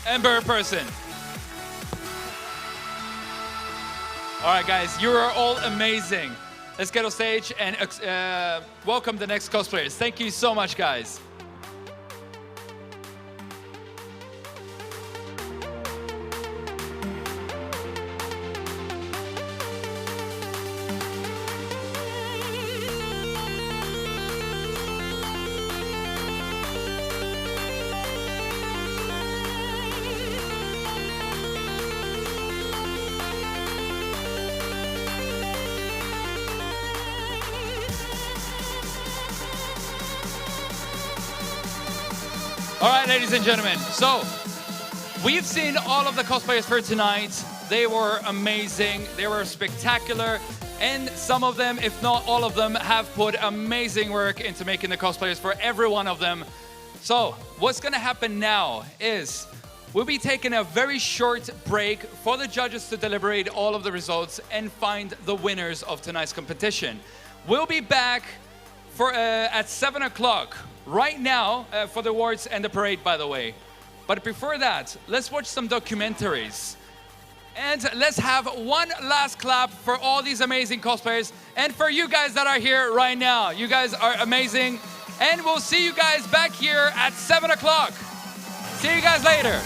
and Bird Person. All right, guys, you are all amazing. Let's get on stage and welcome the next cosplayers. Thank you so much, guys. All right, ladies and gentlemen, so we've seen all of the cosplayers for tonight. They were amazing, they were spectacular, and some of them, if not all of them, have put amazing work into making the cosplayers for every one of them. So what's gonna happen now is we'll be taking a very short break for the judges to deliberate all of the results and find the winners of tonight's competition. We'll be back for at 7 o'clock. Right now, for the awards and the parade, by the way. But before that, let's watch some documentaries. And let's have one last clap for all these amazing cosplayers and for you guys that are here right now. You guys are amazing. And we'll see you guys back here at 7 o'clock. See you guys later.